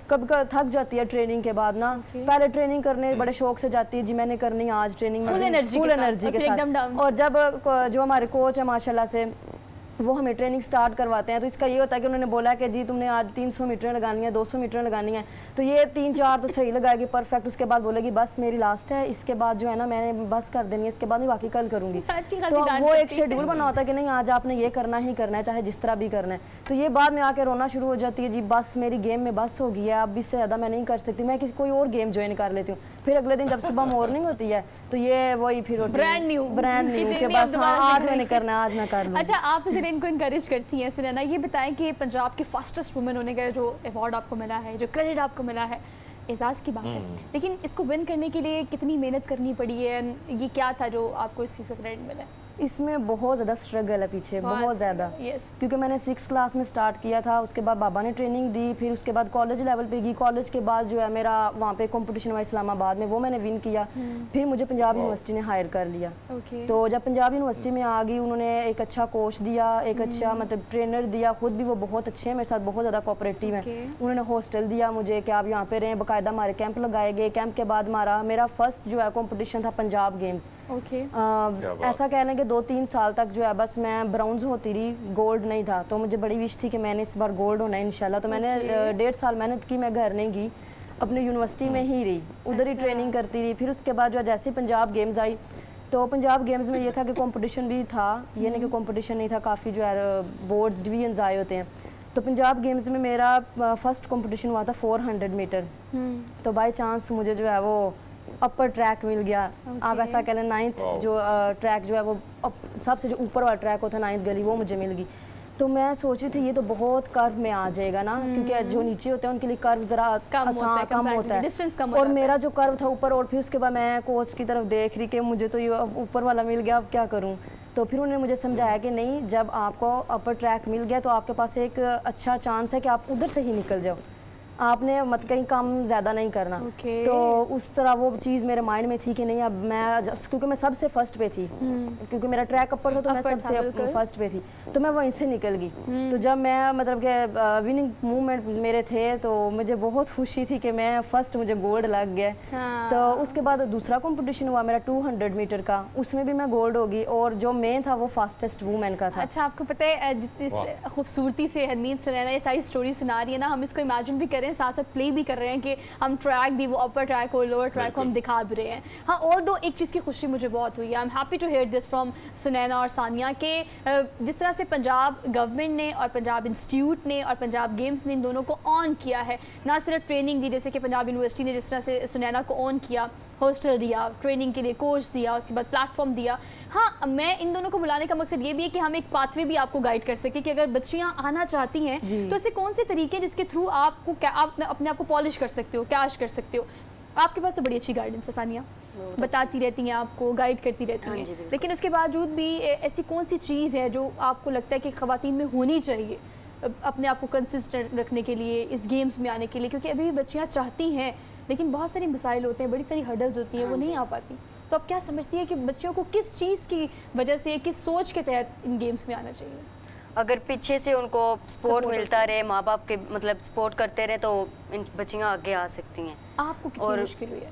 कब कब थक जाती है ट्रेनिंग के बाद ना, पहले ट्रेनिंग करने बड़े शौक से जाती है जी, मैंने करनी है आज ट्रेनिंग, Full energy फुल के साथ, एनर्जी और के फिर एकदम साथ। down। और जब जो हमारे कोच है माशाल्लाह से, वो हमें ट्रेनिंग स्टार्ट करवाते हैं, तो इसका ये होता है कि उन्होंने बोला कि जी तुमने आज 300 मीटर लगानी है, 200 मीटर लगानी है, तो ये 3-4 तो सही लगाएगी परफेक्ट, उसके बाद बोलेगी बस मेरी लास्ट है, इसके बाद जो है ना मैंने बस कर देनी है, इसके बाद मैं बाकी कल करूंगी। अच्छी खासी तो डांट वो एक पड़ती है। शेड्यूल बना होता है कि नहीं आज आपने ये करना ही करना है, चाहे जिस तरह भी करना है। तो ये बाद में आके रोना शुरू हो जाती है जी, बस मेरी गेम में बस हो गई है, अब इससे ज़्यादा मैं नहीं कर सकती, मैं किसी कोई और गेम ज्वाइन कर लेती हूँ। फिर अगले दिन जब सुबह मॉर्निंग होती है तो ये वही फिर ब्रांड न्यू के बस हाँ आज मैंने करना है, आज मैं कर लूँ। अच्छा, आप तो जरा इनको इनकरेज करती हैं सुनैना, ये बताएं कि पंजाब के फास्टेस्ट वुमेन होने का जो अवार्ड आपको मिला है, जो क्रेडिट आपको मिला है, एजाज़ की बात है, लेकिन इसको विन करने के लिए कितनी मेहनत करनी पड़ी है, ये क्या था जो आपको इस चीज़ का क्रेडिट मिला है? इसमें बहुत ज़्यादा स्ट्रगल है पीछे, बहुत ज़्यादा, यस। क्योंकि मैंने 6th क्लास में स्टार्ट किया था, उसके बाद बाबा ने ट्रेनिंग दी, फिर उसके बाद कॉलेज लेवल पे गई, कॉलेज के बाद जो है मेरा वहाँ पे कंपटीशन हुआ इस्लामाबाद में, वो मैंने विन किया, फिर मुझे पंजाब यूनिवर्सिटी ने हायर कर लिया। तो जब पंजाब यूनिवर्सिटी में आ गई, उन्होंने एक अच्छा कोच दिया, एक अच्छा मतलब ट्रेनर दिया, खुद भी वो बहुत अच्छे हैं, मेरे साथ बहुत ज़्यादा कोऑपरेटिव हैं। उन्होंने हॉस्टल दिया मुझे कि आप यहाँ पे रहें, बाकायदा हमारे कैंप लगाए गए, कैंप के बाद मेरा फर्स्ट जो है कॉम्पिटिशन था पंजाब गेम्स। ऐसा कह लें कि 2-3 साल तक जो है बस मैं ब्राउन्ज होती रही, गोल्ड नहीं था, तो मुझे बड़ी विश थी कि मैंने इस बार गोल्ड होना है इंशाल्लाह। तो मैंने 1.5 साल मेहनत की, मैं घर नहीं गई, अपने यूनिवर्सिटी में ही रही, उधर ही ट्रेनिंग करती रही। फिर उसके बाद जो है जैसे पंजाब गेम्स आई, तो पंजाब गेम्स में ये था कि कंपटीशन भी था, ये नहीं कि कंपटीशन नहीं था, काफ़ी जो है बोर्ड्स डिवीजन्स आए होते हैं। तो पंजाब गेम्स में मेरा फर्स्ट कंपटीशन हुआ था 400 मीटर, तो बाय चांस मुझे जो है वो अपर ट्रैक मिल गया। आप ऐसा कह लें 9th जो ट्रैक जो है वो सबसे जो ऊपर वाला ट्रैक होता है 9th गली, वो मुझे मिल गई। तो मैं सोच रही थी ये तो बहुत कर्व में आ जाएगा ना, क्योंकि जो नीचे होते हैं उनके लिए कर्व जरा कम होता है, डिस्टेंस कम और मेरा जो कर्व था ऊपर, और फिर उसके बाद मैं कोच की तरफ देख रही कि मुझे तो ये ऊपर वाला मिल गया, अब क्या करूँ। तो फिर उन्होंने मुझे समझाया कि नहीं, जब आपको अपर ट्रैक मिल गया तो आपके पास एक अच्छा चांस है कि आप उधर से ही निकल जाओ, आपने मत कहीं काम ज़्यादा नहीं करना। तो उस तरह वो चीज़ मेरे माइंड में थी कि नहीं, अब मैं क्योंकि मैं सबसे फर्स्ट पे थी, क्योंकि मेरा ट्रैक अपर था तो मैं सबसे फर्स्ट पे थी, तो मैं वहीं से निकल गई। तो जब मैं मतलब कि विनिंग मूवमेंट मेरे थे तो मुझे बहुत खुशी थी कि मैं फर्स्ट, मुझे गोल्ड लग गया। तो उसके बाद दूसरा कंपटीशन हुआ मेरा 200 मीटर का, उसमें भी मैं गोल्ड होगी, और जो मेन था वो फास्टेस्ट वूमेन का था। अच्छा, आपको पता है जितनी खूबसूरती से हरमीत सुनैना ये सारी स्टोरी सुना रही है ना, हम इसको इमेजिन भी साथ साथ प्ले भी कर रहे हैं कि हम ट्रैक भी, वो अपर ट्रैक हो, लोअर ट्रैक को हम दिखा भी रहे हैं। हाँ, और दो एक चीज़ की खुशी मुझे बहुत हुई है, I am happy to hear this from Sunaina और सानिया के जिस तरह से पंजाब गवर्नमेंट ने और पंजाब इंस्टीट्यूट ने और पंजाब गेम्स ने इन दोनों को ऑन किया है, ना सिर्फ ट्रेनिंग दी, जैसे कि पंजाब यूनिवर्सिटी ने जिस तरह से सुनैना को ऑन किया, हॉस्टल दिया, ट्रेनिंग के लिए कोच दिया, उसके बाद प्लेटफॉर्म दिया। हाँ, मैं इन दोनों को बुलाने का मकसद ये भी है कि हम एक पाथवे भी आपको गाइड कर सकें कि अगर बच्चियाँ आना चाहती हैं तो ऐसे कौन से तरीके जिसके थ्रू आपको आप अपने आप को पॉलिश कर सकते हो, कैश कर सकते हो। आपके पास तो बड़ी अच्छी गाइडेंस है सानिया, बताती रहती हैं आपको, गाइड करती रहती हैं, लेकिन उसके बावजूद भी ऐसी कौन सी चीज़ है जो आपको लगता है कि ख़वातीन में होनी चाहिए अपने आप को कंसिस्टेंट रखने के लिए, इस गेम्स में आने के लिए, क्योंकि अभी बच्चियाँ चाहती हैं लेकिन बहुत सारी मसाइल होते हैं, बड़ी सारी हर्डल्स होती हैं, वो नहीं आ पाती। तो आप क्या समझती है कि बच्चों को किस चीज़ की वजह से, किस सोच के तहत इन गेम्स में आना चाहिए? अगर पीछे से उनको सपोर्ट मिलता रहे, माँ बाप के मतलब सपोर्ट करते रहे, तो इन बच्चियाँ आगे आ सकती हैं। आपको कितनी मुश्किल हुई है?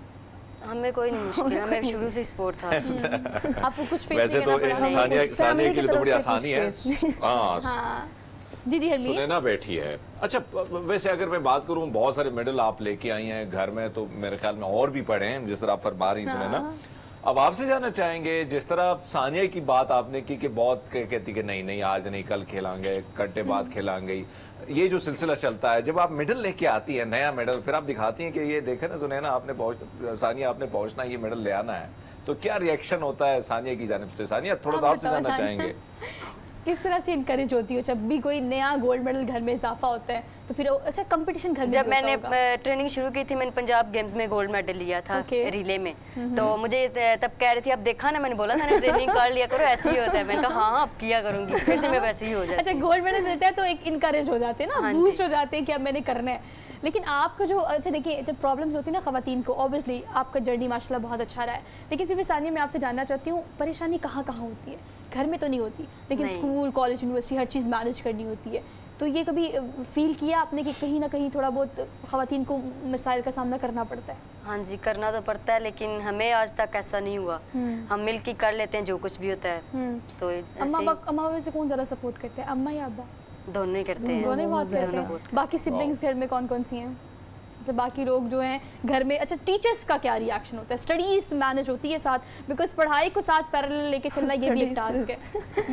हमें कोई नहीं मुश्किल, हमें शुरू से सपोर्ट था। आपको कुछ फेस वैसे तो सानिया के लिए तो बड़ी आसानी है। हाँ, हाँ जी जी हरमीत। सुनैना बैठी है। अच्छा, वैसे अगर मैं बात करूं, बहुत सारे मेडल आप लेके आई हैं घर में, तो मेरे ख्याल में और भी पड़े हैं जिस तरह आप फरमा रही हैं सुनैना। अब आपसे जानना चाहेंगे, जिस तरह सानिया की बात आपने की कि बहुत कहती कि नहीं नहीं आज नहीं कल खेलांगे, घंटे बाद खेलांगे, ये जो सिलसिला चलता है, जब आप मेडल लेके आती है, नया मेडल, फिर आप दिखाती हैं कि ये देखे ना सुनैना, आपने सानिया आपने पहुंचना, ये मेडल ले आना है, तो क्या रिएक्शन होता है सानिया की जानिब से? सानिया थोड़ा सा आपसे जानना चाहेंगे, किस तरह से इनकरेज होती हो जब भी कोई नया गोल्ड मेडल घर में इजाफा होता है? तो फिर अच्छा कंपटीशन घर में जब भी होता मैंने होगा? ट्रेनिंग शुरू की थी, मैंने पंजाब गेम्स में गोल्ड मेडल लिया था रिले में। तो मुझे तब कह रही थी, अब देखा ना, मैंने बोला था ना ट्रेनिंग कर लिया करो, ऐसे ही होता है। मैंने कहा हाँ अब किया करूंगी, फिर से मैं वैसे ही हो जाती। अच्छा, गोल्ड मेडल मिलता है तो एक इनकरेज हो जाते हैं ना, हाँ बूस्ट हो जाते हैं कि अब मैंने करना है। लेकिन आपका जो, अच्छा देखिए, जब प्रॉब्लम्स होती है ना ख़वातीन को, ऑब्वियसली आपका जर्नी माशाल्लाह बहुत अच्छा रहा है, लेकिन फिर भी सानिया मैं आपसे जानना चाहती हूँ, परेशानी कहाँ कहाँ होती है? घर में तो नहीं होती, लेकिन स्कूल, कॉलेज, यूनिवर्सिटी हर चीज़ मैनेज करनी होती है। तो ये कभी फील किया आपने कि कहीं ना कहीं थोड़ा बहुत ख़वातीन को मसाइल का सामना करना पड़ता है? हाँ जी, करना तो पड़ता है, लेकिन हमें आज तक ऐसा नहीं हुआ। हम मिल के कर लेते हैं जो कुछ भी होता है। तो अम्मा बाबा से कौन ज़्यादा सपोर्ट करते हैं, अम्मा या अब्बा? दोनों ही करते हैं। दोनों ही बहुत करते हैं। बाकी सिबलिंग्स घर में कौन कौन सी हैं? तो बाकी लोग जो हैं घर में, अच्छा टीचर्स का क्या रिएक्शन होता है? स्टडीज मैनेज होती है साथ, बिकॉज पढ़ाई को साथ पैरेलल लेके चलना ये भी एक टास्क है,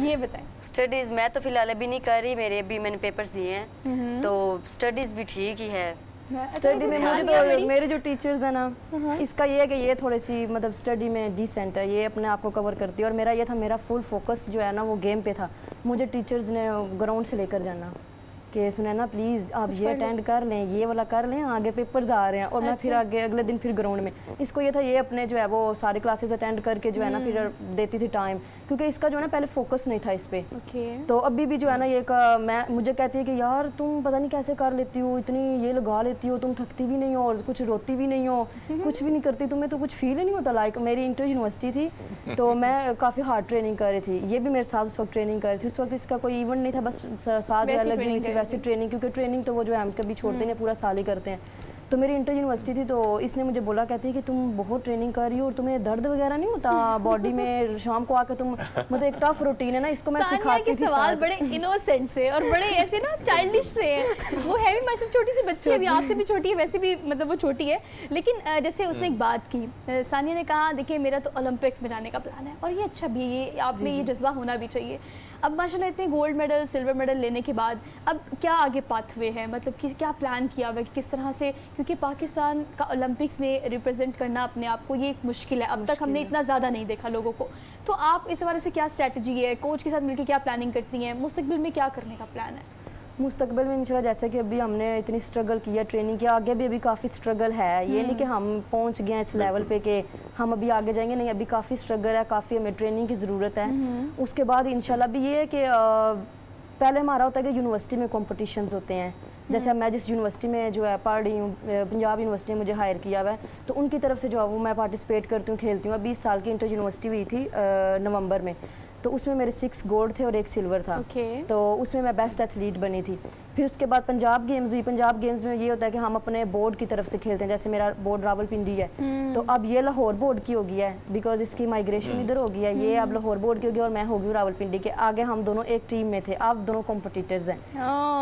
ये बताएं। स्टडीज मैं तो फिलहाल अभी नहीं कर रही, मेरे अभी मैंने पेपर्स दिए हैं, तो स्टडीज भी ठीक ही है। स्टडी में मुझे तो मेरे जो टीचर्स हैं ना, इसका ये है कि ये थोड़ी सी मतलब स्टडी में डिसेंट है, ये अपने आप को कवर करती है। और मेरा ये था, मेरा फुल फोकस जो है ना वो गेम पे था। मुझे टीचर्स ने ग्राउंड से लेकर जाना कि सुनैना प्लीज़ आप ये अटेंड कर लें, ये वाला कर लें, आगे पेपर्स आ रहे हैं। और मैं फिर आगे अगले दिन फिर ग्राउंड में, इसको ये था ये अपने जो है वो सारी क्लासेस अटेंड करके जो है ना फिर देती थी टाइम, क्योंकि इसका जो है ना पहले फोकस नहीं था इस पे। तो अभी भी जो है ना ये मैं मुझे कहती है कि यार तुम पता नहीं कैसे कर लेती हो, इतनी ये लगा लेती हो, तुम थकती भी नहीं हो और कुछ रोती भी नहीं हो, कुछ भी नहीं करती, तुम्हें तो कुछ फील ही नहीं होता। लाइक मेरी इंटर यूनिवर्सिटी थी, तो मैं काफ़ी हार्ड ट्रेनिंग कर रही थी, ये भी मेरे साथ उस वक्त ट्रेनिंग कर रही थी। उस वक्त इसका कोई इवेंट नहीं था, बस साथ लगी हुई थी वैसे ट्रेनिंग, क्योंकि ट्रेनिंग तो वो जो है हम कभी छोड़ते नहीं, पूरा साल ही करते हैं। तो मेरी इंटर यूनिवर्सिटी थी, तो इसने मुझे बोला, कहती है कि तुम बहुत ट्रेनिंग कर रही हो और तुम्हें दर्द वगैरह नहीं होता बॉडी में, शाम को आकर तुम, मतलब एक टफ रूटीन है ना, इसको मैं सिखाती थी। सवाल बड़े इनोसेंट से और बड़े ऐसे ना चाइल्डिश से हैं। वो है भी माशाल्लाह छोटी सी बच्ची है, अभी आपसे भी छोटी है, वैसे भी मतलब वो छोटी है। लेकिन जैसे उसने एक बात की, सानिया ने कहा देखिए मेरा तो ओलंपिक्स में जाने का प्लान है, और ये अच्छा भी है, ये आप में ये जज्बा होना भी चाहिए। अब माशाल्लाह इतने गोल्ड मेडल, सिल्वर मेडल लेने के बाद अब क्या आगे पाथवे है, मतलब कि क्या प्लान किया हुआ है, किस तरह से, क्योंकि पाकिस्तान का ओलंपिक्स में रिप्रेजेंट करना अपने आप को ये एक मुश्किल है, अब तक हमने इतना ज़्यादा नहीं देखा लोगों को। तो आप इस हवाले से क्या स्ट्रैटेजी है, कोच के साथ मिलकर क्या प्लानिंग करती हैं, मुस्तकबिल में क्या करने का प्लान है? मुस्तकबिल में इंशाल्लाह, जैसे कि अभी हमने इतनी स्ट्रगल किया ट्रेनिंग किया, आगे भी अभी काफ़ी स्ट्रगल है। ये नहीं कि हम पहुंच गए इस लेवल पे कि हम अभी आगे जाएंगे, नहीं, अभी काफ़ी स्ट्रगल है, काफ़ी हमें ट्रेनिंग की ज़रूरत है। उसके बाद इंशाल्लाह भी ये है कि पहले हमारा होता है कि यूनिवर्सिटी में कॉम्पिटिशन्स होते हैं, जैसे मैं जिस यूनिवर्सिटी में जो है पढ़ रही हूँ, पंजाब यूनिवर्सिटी ने मुझे हायर किया हुआ है, तो उनकी तरफ से जो है वो मैं पार्टिसिपेट करती हूँ, खेलती हूँ। अभी 20 साल की इंटर यूनिवर्सिटी हुई थी नवंबर में, तो उसमें मेरे 6 गोल्ड थे और 1 सिल्वर था। तो उसमें मैं बेस्ट एथलीट बनी थी। फिर उसके बाद पंजाब गेम्स हुई। पंजाब गेम्स में ये होता है कि हम अपने बोर्ड की तरफ से खेलते हैं, जैसे मेरा बोर्ड रावलपिंडी है, तो अब ये लाहौर बोर्ड की हो गई है, बिकॉज इसकी माइग्रेशन इधर हो गई है, ये अब लाहौर बोर्ड की होगी और मैं होगी रावलपिंडी के। आगे हम दोनों एक टीम में थे, अब दोनों कॉम्पिटिटर्स हैं,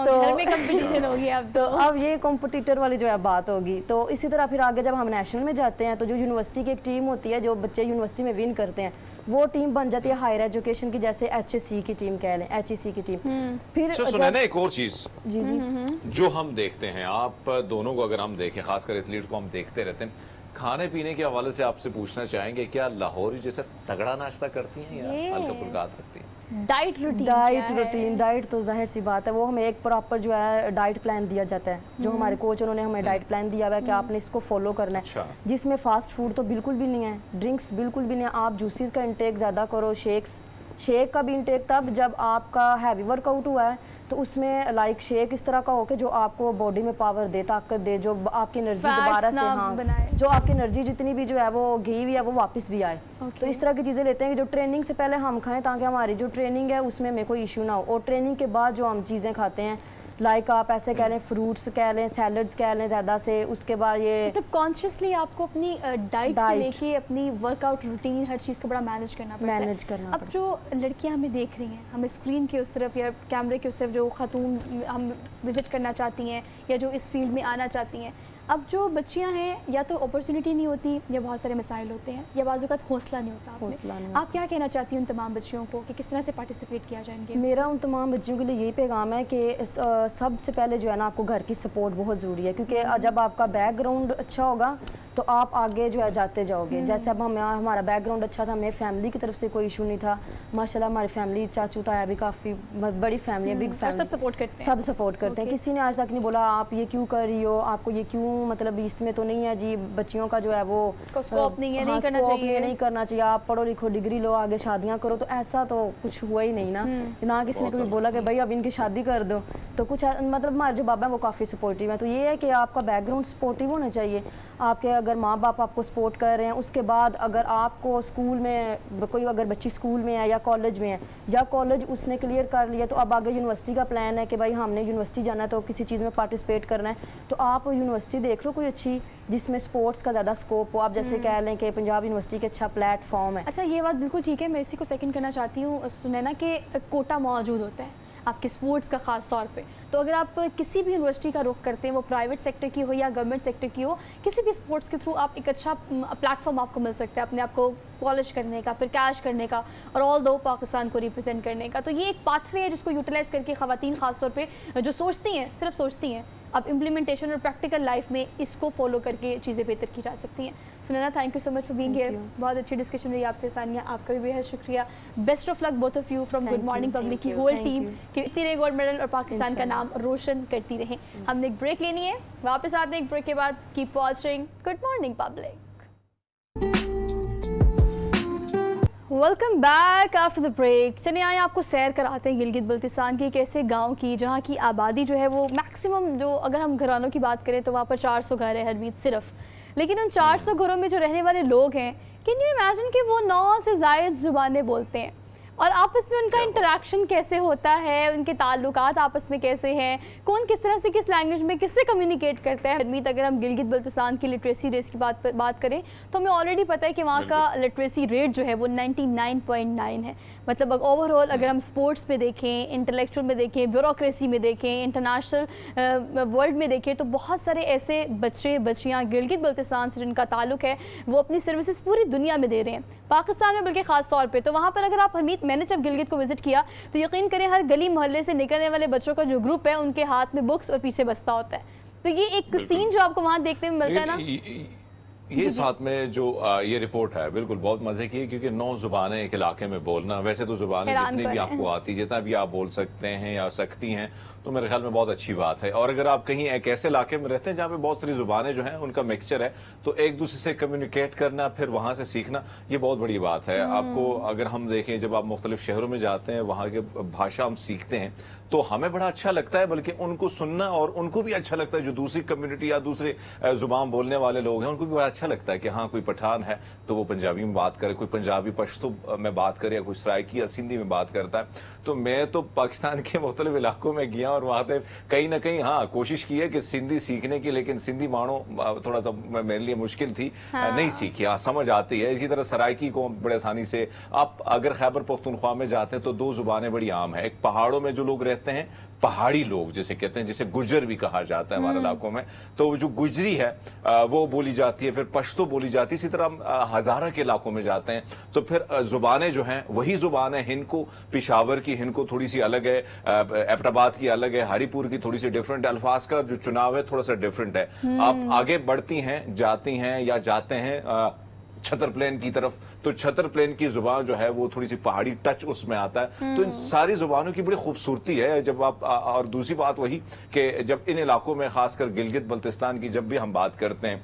तो घर में कंपटीशन हो गया अब तो। अब ये कॉम्पिटिटर वाली जो है बात होगी। तो इसी तरह फिर आगे जब हम नेशनल में जाते हैं, तो जो यूनिवर्सिटी की एक टीम होती है, जो बच्चे यूनिवर्सिटी में विन करते हैं, वो टीम बन जाती है हायर एजुकेशन की, जैसे HSC की टीम कह लें, HEC की टीम। फिर सुना ना एक और चीज जी जी जो हम देखते हैं, आप दोनों को अगर हम देखें, खासकर एथलीट को हम देखते रहते हैं, खाने पीने के हवाले से आपसे पूछना चाहेंगे, क्या लाहौरी जैसे तगड़ा नाश्ता करती हैं या हल्का फुल्का सकती हैं? डाइट रूटीन, डाइट तो जाहिर सी बात है, वो हमें एक प्रॉपर जो है डाइट प्लान दिया जाता है, जो हमारे कोच उन्होंने हमें डाइट प्लान दिया हुआ है कि आपने इसको फॉलो करना है। अच्छा। जिसमें फास्ट फूड तो बिल्कुल भी नहीं है, ड्रिंक्स बिल्कुल भी नहीं है, आप जूसेस का इंटेक ज़्यादा करो, शेक्स शेक का भी इंटेक तब जब आपका हैवी वर्कआउट हुआ है, तो उसमें लाइक शेक इस तरह का हो कि जो आपको बॉडी में पावर दे, ताकत दे, जो आपकी एनर्जी दोबारा से, हाँ, जो आपकी एनर्जी जितनी भी जो है वो गई हुई है वो वापस भी आए। तो इस तरह की चीज़ें लेते हैं कि जो ट्रेनिंग से पहले हम खाएं, ताकि हमारी जो ट्रेनिंग है उसमें हमें कोई इशू ना हो, और ट्रेनिंग के बाद जो हम चीज़ें खाते हैं, लाइक आप ऐसे कह लें, फ्रूट्स कह लें, सैलड्स कह लें ज़्यादा से, उसके बाद ये मतलब कॉन्शियसली आपको अपनी डाइट से लेके अपनी वर्कआउट रूटीन हर चीज़ को बड़ा मैनेज करना पड़ता है। मैनेज करना अब जो लड़कियां हमें देख रही हैं, हमें स्क्रीन के उस तरफ या कैमरे के उस तरफ जो खातून हम विज़िट करना चाहती हैं या जो इस फील्ड में आना चाहती हैं, अब जो बच्चियां हैं या तो अपॉर्चुनिटी नहीं होती या बहुत सारे मसाइल होते हैं या बाज़ औक़ात हौसला नहीं होता आप में। आप क्या कहना चाहती हैं उन तमाम बच्चियों को कि किस तरह से पार्टिसिपेट किया जाएंगे? मेरा उन तमाम बच्चियों के लिए यही पैगाम है कि सबसे पहले जो है ना, आपको घर की सपोर्ट बहुत ज़रूरी है, क्योंकि जब आपका बैकग्राउंड अच्छा होगा तो आप आगे जो है जाते जाओगे। जैसे अब हमारा बैकग्राउंड अच्छा था, हमें फैमिली की तरफ से कोई इशू नहीं था, माशाल्लाह हमारी फैमिली, चाचू ताया भी काफ़ी बड़ी फैमिली है, बिग फैमिली, सब सपोर्ट करते हैं, सब सपोर्ट करते हैं। किसी ने आज तक नहीं बोला आप ये क्यों कर रही हो, आपको ये क्यों, मतलब इसमें तो नहीं है जी, बच्चियों का जो है वो स्कोप नहीं है, नहीं करना चाहिए, नहीं करना चाहिए, आप पढ़ो लिखो, डिग्री लो, आगे शादियाँ करो। तो ऐसा तो कुछ हुआ ही नहीं ना किसी ने कभी बोला कि भाई अब इनकी शादी कर दो। तो कुछ मतलब हमारे जो बाबा हैं वो काफ़ी सपोर्टिव है। तो ये है कि आपका बैकग्राउंड सपोर्टिव होना चाहिए, आपके अगर माँ बाप आपको सपोर्ट कर रहे हैं, उसके बाद अगर आपको स्कूल में कोई, अगर बच्ची स्कूल में है या कॉलेज में है, या कॉलेज उसने क्लियर कर लिया तो अब आगे यूनिवर्सिटी का प्लान है कि भाई हमने यूनिवर्सिटी जाना है, तो किसी चीज़ में पार्टिसिपेट करना है, तो आप यूनिवर्सिटी देख लो कोई अच्छी जिसमें स्पोर्ट्स का ज़्यादा स्कोप हो। आप जैसे कह लें कि पंजाब यूनिवर्सिटी का अच्छा प्लेटफॉर्म है। अच्छा, ये बात बिल्कुल ठीक है, मैं इसी को सेकंड करना चाहती हूँ सुनैना, कि कोटा मौजूद होता है आपके स्पोर्ट्स का ख़ास तौर पे। तो अगर आप किसी भी यूनिवर्सिटी का रुख करते हैं, वो प्राइवेट सेक्टर की हो या गवर्नमेंट सेक्टर की हो, किसी भी स्पोर्ट्स के थ्रू आप एक अच्छा प्लेटफॉर्म आपको मिल सकता है अपने आप को पॉलिश करने का, फिर कैश करने का, और ऑल दो पाकिस्तान को रिप्रेजेंट करने का। तो ये एक पाथवे है जिसको यूटिलाइज़ करके ख़वातीन ख़ास तौर पे जो सोचती हैं, सिर्फ सोचती हैं, अब इम्प्लीमेंटेशन और प्रैक्टिकल लाइफ में इसको फॉलो करके चीज़ें बेहतर की जा सकती हैं। Sunaina, thank you so much for being here. बहुत अच्छी डिस्कशन रही आपसे। सानिया, आपका भी बेहद शुक्रिया। Best of luck both of you from good morning public की होल टीम, कि इतने रहे गोल्ड मेडल और पाकिस्तान का नाम रोशन करती रहें। हमने एक ब्रेक लेनी है, वापस आते हैं एक ब्रेक के बाद। Keep watching good morning public. Welcome back after the break. चलिए आए आपको सैर कराते हैं गिलगित बल्तिस्तान के एक ऐसे गांव की जहां की आबादी जो है वो मैक्सिमम, जो अगर हम घरानों की बात करें तो वहां पर 400 घर है हरमीत सिर्फ, लेकिन उन 400 घरों में जो रहने वाले लोग हैं, कैन यू इमेजिन कि वो 9 से ज़ायद ज़ुबानें बोलते हैं, और आपस में उनका इंटरेक्शन कैसे होता है, उनके ताल्लुकात आपस में कैसे हैं, कौन किस तरह से किस लैंग्वेज में किससे कम्युनिकेट करता है। हरमीत, अगर हम गिलगित बल्तिस्तान की लिटरेसी रेट की बात करें तो हमें ऑलरेडी पता है कि वहाँ का लिटरेसी रेट जो है वो 99.9 है। मतलब ओवरऑल अगर हम स्पोर्ट्स में देखें, इंटेलेक्चुअल में देखें, ब्यूरोक्रेसी में देखें, इंटरनेशनल वर्ल्ड में देखें, तो बहुत सारे ऐसे बच्चे बच्चियाँ गिलगित बल्तिस्तान से जिनका ताल्लुक है वो अपनी सर्विसेज पूरी दुनिया में दे रहे हैं, पाकिस्तान में बल्कि ख़ास तौर पे। तो वहाँ पर अगर आप हरमीत, मैंने जब गिलगित को विज़िट किया तो यकीन करें हर गली मोहल्ले से निकलने वाले बच्चों का जो ग्रुप है उनके हाथ में बुक्स और पीछे बस्ता होता है। तो ये एक सीन जो आपको वहाँ देखने में मिलता है ना, ये साथ में जो ये रिपोर्ट है बिल्कुल बहुत मजे की है, क्योंकि 9 जुबानें एक इलाके में बोलना, वैसे तो जुबानें जितनी भी आपको आती, जितना भी आप बोल सकते हैं या सकती हैं, तो मेरे ख्याल में बहुत अच्छी बात है। और अगर आप कहीं एक ऐसे इलाके में रहते हैं जहाँ पे बहुत सारी जुबानें जो हैं उनका मिक्सचर है, तो एक दूसरे से कम्युनिकेट करना, फिर वहाँ से सीखना, ये बहुत बड़ी बात है। आपको अगर हम देखें, जब आप मुख्तलिफ शहरों में जाते हैं, वहाँ के भाषा हम सीखते हैं, तो हमें बड़ा अच्छा लगता है, बल्कि उनको सुनना और उनको भी अच्छा लगता है, जो दूसरी कम्युनिटी या दूसरे जुबान बोलने वाले लोग हैं उनको भी बड़ा अच्छा लगता है कि हाँ कोई पठान है तो वो पंजाबी में बात करे, कोई पंजाबी पश्तो में बात करे, या कोई सराइकी या सिंधी में बात करता है। तो मैं तो पाकिस्तान के मुख्तलिफ इलाकों में गया और वहाँ पे कहीं ना कहीं हाँ कोशिश की है कि सिंधी सीखने की, लेकिन सिंधी मानो थोड़ा सा मेरे लिए मुश्किल थी, नहीं सीखी। हाँ समझ आती है। इसी तरह सराइकी को बड़े आसानी से, आप अगर खैबर पख्तूनख्वा में जाते हैं तो 2 जुबानें बड़ी आम है। एक पहाड़ों में जो लोग रहते हैं, पहाड़ी लोग जिसे कहते हैं, जिसे गुजर भी कहा जाता है हमारे इलाकों में, तो जो गुजरी है वो बोली जाती है, फिर पश्तो बोली जाती है। इसी तरह हजारा के इलाकों में जाते हैं तो फिर जुबानें जो हैं वही जुबान है। हिंद को पिशावर की हिंद को थोड़ी सी अलग है, एबटाबाद की अलग है, हरीपुर की थोड़ी सी डिफरेंट है, अल्फाज का जो चुनाव है थोड़ा सा डिफरेंट है। आप आगे बढ़ती हैं, जाती हैं या जाते हैं छतर प्लेन की तरफ, तो छतर प्लेन की जुबान जो है वो थोड़ी सी पहाड़ी टच उसमें आता है। तो इन सारी जुबानों की बड़ी खूबसूरती है जब आप और दूसरी बात वही कि जब इन इलाकों में खासकर गिलगित बल्तिस्तान की जब भी हम बात करते हैं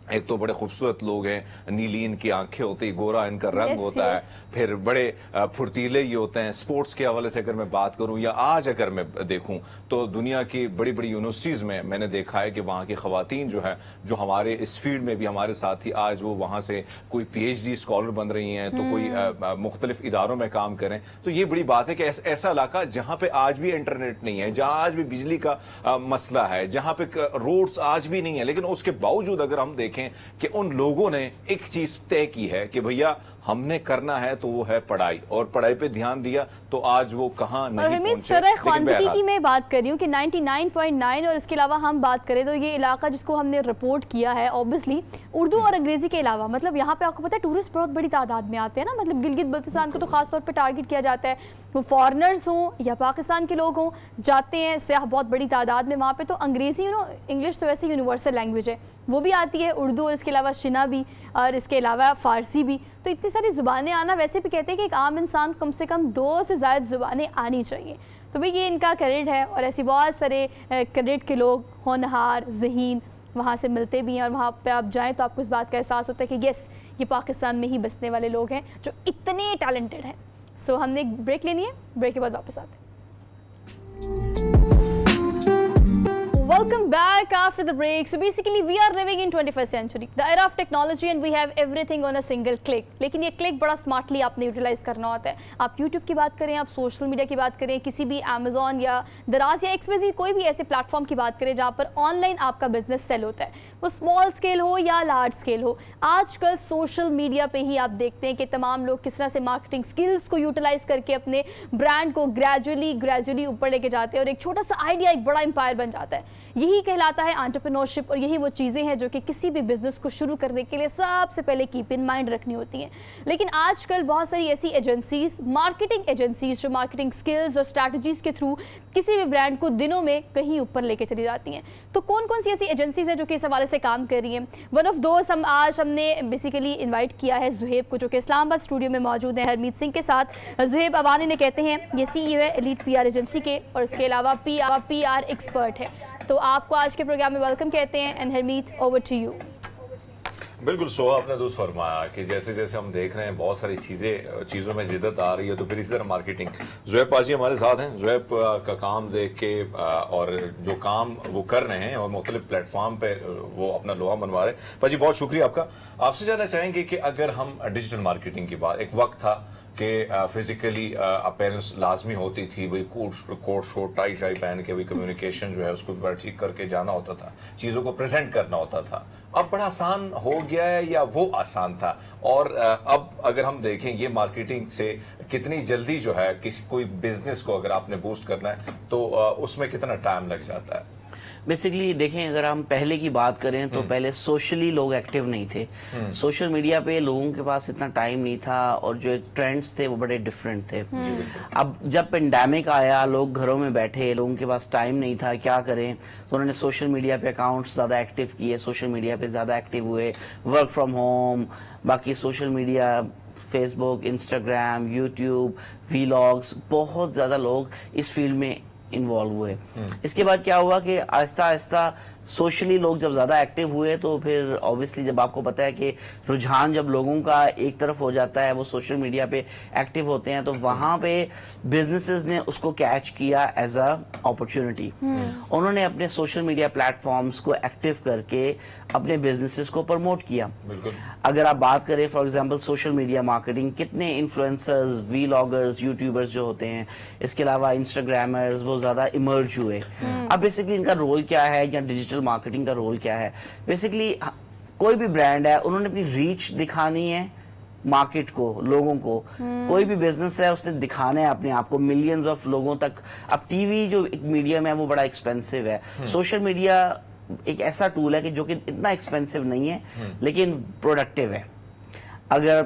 एक तो बड़े खूबसूरत लोग हैं, नीली इनकी आंखें होती है, गोरा इनका रंग Yes, होता है, yes. फिर बड़े फुर्तीले ये होते हैं। स्पोर्ट्स के हवाले से अगर मैं बात करूं या आज अगर मैं देखूं तो दुनिया की बड़ी बड़ी यूनिवर्सिटीज़ में मैंने देखा है कि वहाँ की ख़वातीन जो है, जो हमारे इस फील्ड में भी हमारे साथ ही आज वो वहाँ से कोई PhD स्कॉलर बन रही हैं, तो कोई मुख्तलिफ इदारों में काम करें। तो ये बड़ी बात है कि ऐसा इलाका जहाँ पे आज भी इंटरनेट नहीं है, जहाँ आज भी बिजली का मसला है, जहाँ पे रोड्स आज भी नहीं है, लेकिन उसके बावजूद अगर हम देखें कि उन लोगों ने एक चीज तय की है कि भैया हमने करना है तो वो है पढ़ाई, और पढ़ाई पे ध्यान दिया तो आज वो कहाँ नहीं पहुंचे। शरह ख्वानदगी की मैं बात कर रही हूँ कि 99.9, और इसके अलावा हम बात करें तो ये इलाका जिसको हमने रिपोर्ट किया है ऑब्वियसली उर्दू और अंग्रेजी के अलावा, मतलब यहाँ पे आपको पता है टूरिस्ट बहुत बड़ी तादाद में आते हैं ना, मतलब गिलगित बल्तिस्तान को तो खास तौर पे टारगेट किया जाता है, वो फॉरेनर्स हों या पाकिस्तान के लोग हों, जाते हैं सयाह बहुत बड़ी तादाद में वहाँ पे। तो अंग्रेज़ी इंग्लिश तो वैसे यूनिवर्सल लैंग्वेज है, वो भी आती है, उर्दू और इसके अलावा शिना भी, और इसके अलावा फ़ारसी भी। तो इतनी सारी ज़ुबानें आना, वैसे भी कहते हैं कि एक आम इंसान कम से कम 2 से ज़्यादा ज़ुबानें आनी चाहिए। तो भाई ये इनका क्रेडिट है, और ऐसे बहुत सारे क्रेडिट के लोग होनहार ज़हीन वहाँ से मिलते भी हैं, और वहाँ पे आप जाएँ तो आपको इस बात का एहसास होता है कि यस ये पाकिस्तान में ही बसने वाले लोग हैं जो इतने टैलेंटेड हैं। सो हमने एक ब्रेक लेनी है, ब्रेक के बाद वापस आते हैं। Welcome back after the break. So basically we are living in 21st century, the era of technology, and we have everything on a single click. लेकिन ये क्लिक बड़ा स्मार्टली आपने यूटिलाइज करना होता है। आप YouTube की बात करें, आप सोशल मीडिया की बात करें, किसी भी Amazon या दराज या XYZ कोई भी ऐसे प्लेटफॉर्म की बात करें जहाँ पर ऑनलाइन आपका बिजनेस सेल होता है, वो स्मॉल स्केल हो या लार्ज स्केल हो। आजकल सोशल मीडिया पे ही आप देखते हैं कि तमाम लोग किस तरह से मार्केटिंग स्किल्स को यूटिलाइज करके अपने ब्रांड को ग्रेजुअली ऊपर लेके जाते हैं, और एक छोटा सा आइडिया एक बड़ा एम्पायर बन जाता है। यही कहलाता है एंटरप्रेन्योरशिप, और यही वो चीज़ें हैं जो कि किसी भी बिजनेस को शुरू करने के लिए सबसे पहले कीप इन माइंड रखनी होती हैं। लेकिन आजकल बहुत सारी ऐसी एजेंसीज, मार्केटिंग एजेंसीज, जो मार्केटिंग स्किल्स और स्ट्रैटेजीज के थ्रू किसी भी ब्रांड को दिनों में कहीं ऊपर लेके चली जाती हैं। तो कौन कौन सी ऐसी एजेंसीज हैं जो कि इस हवाले से काम कर रही हैं? वन ऑफ दोस्त हमने बेसिकली इन्वाइट किया है जुहेब को, जो कि इस्लामाबाद स्टूडियो में मौजूद है हरमीत सिंह के साथ। जुहेब अवानी ने कहते हैं, ये CEO है एलीट PR एजेंसी के, और इसके अलावा PR एक्सपर्ट है। तो आपको आज के प्रोग्राम में वेलकम कहते हैं, and Harmeet over to you. बिल्कुल सो आपने दुरुस्त फरमाया कि जैसे जैसे हम देख रहे हैं बहुत सारी चीज़ों में जिद्दत आ रही है, तो फिर इसी तरह मार्केटिंग। जुहैब पाजी हमारे साथ हैं। जुहैब का काम देख के और जो काम वो कर रहे हैं और मुख्तलिफ प्लेटफॉर्म पे वो अपना लोहा मनवा रहे हैं। पाजी बहुत शुक्रिया आपका। आपसे जानना चाहेंगे कि अगर हम डिजिटल मार्केटिंग की बात, एक वक्त था कि फिजिकली अपेयरेंस लाजमी होती थी, वही कोट शोट टाई शाई पहन के वही कम्युनिकेशन जो है उसको बड़ा ठीक करके जाना होता था, चीज़ों को प्रेजेंट करना होता था। अब बड़ा आसान हो गया है या वो आसान था? और अब अगर हम देखें ये मार्केटिंग से कितनी जल्दी जो है कोई बिजनेस को अगर आपने बूस्ट करना है तो उसमें कितना टाइम लग जाता है? बेसिकली देखें, अगर हम पहले की बात करें तो पहले सोशली लोग एक्टिव नहीं थे। सोशल मीडिया पे लोगों के पास इतना टाइम नहीं था, और जो ट्रेंड्स थे वो बड़े डिफरेंट थे। अब जब पेंडेमिक आया, लोग घरों में बैठे, लोगों के पास टाइम नहीं था, क्या करें, तो उन्होंने सोशल मीडिया पे अकाउंट्स ज़्यादा एक्टिव किए, सोशल मीडिया पे ज़्यादा एक्टिव हुए, वर्क फ्रॉम होम, बाकी social media, Facebook, Instagram, YouTube, vlogs, बहुत ज़्यादा लोग इस फील्ड में इन्वॉल्व हुए। इसके बाद क्या हुआ कि आहिस्ता आहिस्ता सोशली लोग जब ज़्यादा एक्टिव हुए, तो फिर ऑब्वियसली जब आपको पता है कि रुझान जब लोगों का एक तरफ हो जाता है, वो सोशल मीडिया पे एक्टिव होते हैं, तो वहाँ पे बिजनेसेस ने उसको कैच किया एज अ अपॉर्चुनिटी। उन्होंने अपने सोशल मीडिया प्लेटफॉर्म्स को एक्टिव करके अपने बिजनेसेस को प्रमोट किया। बिल्कुल। अगर आप बात करें for example social media marketing, कितने इन्फ्लुएंसर्स, वीलॉगर्स, यूट्यूबर्स जो होते हैं, इसके अलावा इंस्टाग्रामर्स, वो ज़्यादा इमर्ज हुए। अब बेसिकली इनका रोल क्या है, या डिजिटल मार्केटिंग का रोल क्या है? बेसिकली कोई भी ब्रांड है, उन्होंने अपनी रीच दिखानी है मार्केट को, लोगों को। कोई भी बिजनेस है, उसने दिखाना है अपने आप को मिलियंस ऑफ लोगों तक। अब टीवी जो एक मीडियम है वो बड़ा एक्सपेंसिव है। सोशल मीडिया एक ऐसा टूल है कि जो कि इतना एक्सपेंसिव नहीं है लेकिन प्रोडक्टिव है। अगर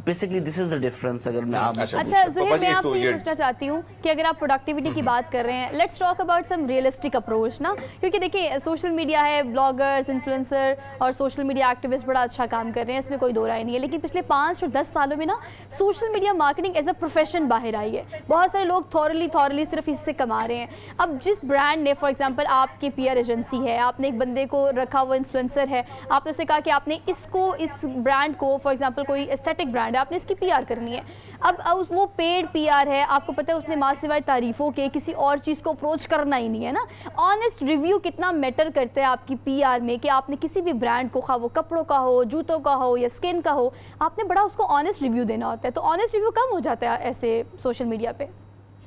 basically this is the difference. अगर मैं आप अच्छा, अच्छा तो ज़ुहैब, बस मैं एक आपसे तो ये ये- पूछना चाहती हूँ कि अगर आप प्रोडक्टिविटी की बात कर रहे हैं, let's talk about some realistic approach ना, क्योंकि देखिए सोशल मीडिया है, ब्लॉगर्स, इन्फ्लुएंसर और सोशल मीडिया एक्टिविस्ट बड़ा अच्छा काम कर रहे हैं, इसमें कोई दो राय नहीं है। लेकिन पिछले 5 और 10 सालों में ना social media marketing as a profession बाहर आई है। बहुत सारे लोग थॉरली सिर्फ इससे कमा रहे हैं। अब जिस ब्रांड ने, फॉर एग्जांपल आपकी पीआर एजेंसी है, आपने एक बंदे को रखा, वो इन्फ्लुएंसर है, आपने उससे कहा कि आपने इसको, इस ब्रांड को, फॉर एग्जांपल कोई एस्थेटिक ब्रांड है, आपने इसकी पीआर करनी है। अब वो पेड पीआर है, आपको पता है उसने माँ सिवाय तारीफों के किसी और चीज़ को अप्रोच करना ही नहीं है ना। ऑनेस्ट रिव्यू कितना मैटर करता है आपकी पीआर में, कि आपने किसी भी ब्रांड को, खा वो कपड़ों का हो, जूतों का हो या स्किन का हो, आपने बड़ा उसको ऑनेस्ट रिव्यू देना होता है। तो ऑनेस्ट रिव्यू कम हो जाता है ऐसे सोशल मीडिया पे।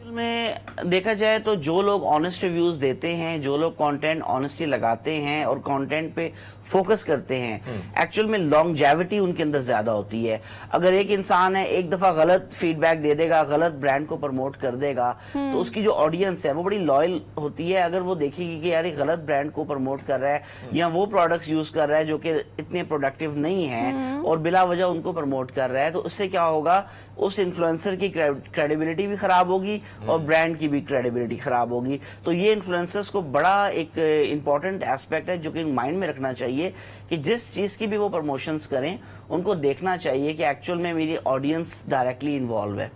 में देखा जाए तो जो लोग ऑनेस्ट रिव्यूज देते हैं, जो लोग कंटेंट ऑनेस्टली लगाते हैं और कंटेंट पे फोकस करते हैं, एक्चुअल में लॉन्गजेविटी उनके अंदर ज्यादा होती है। अगर एक इंसान है एक दफा गलत फीडबैक दे देगा, गलत ब्रांड को प्रमोट कर देगा, तो उसकी जो ऑडियंस है वो बड़ी लॉयल होती है। अगर वो देखेगी कि यार ये गलत ब्रांड को प्रमोट कर रहा है या वो प्रोडक्ट्स यूज कर रहा है जो कि इतने प्रोडक्टिव नहीं है और बिला वजह उनको प्रमोट कर रहा है, तो उससे क्या होगा, उस इन्फ्लुएंसर की क्रेडिबिलिटी भी खराब होगी और ब्रांड की भी क्रेडिबिलिटी खराब होगी। तो ये इन्फ्लुएंसर्स को बड़ा एक इंपॉर्टेंट एस्पेक्ट है जो कि माइंड में रखना चाहिए कि जिस चीज की भी वो प्रमोशंस करें, उनको देखना चाहिए कि एक्चुअल में मेरी ऑडियंस डायरेक्टली इन्वॉल्व है।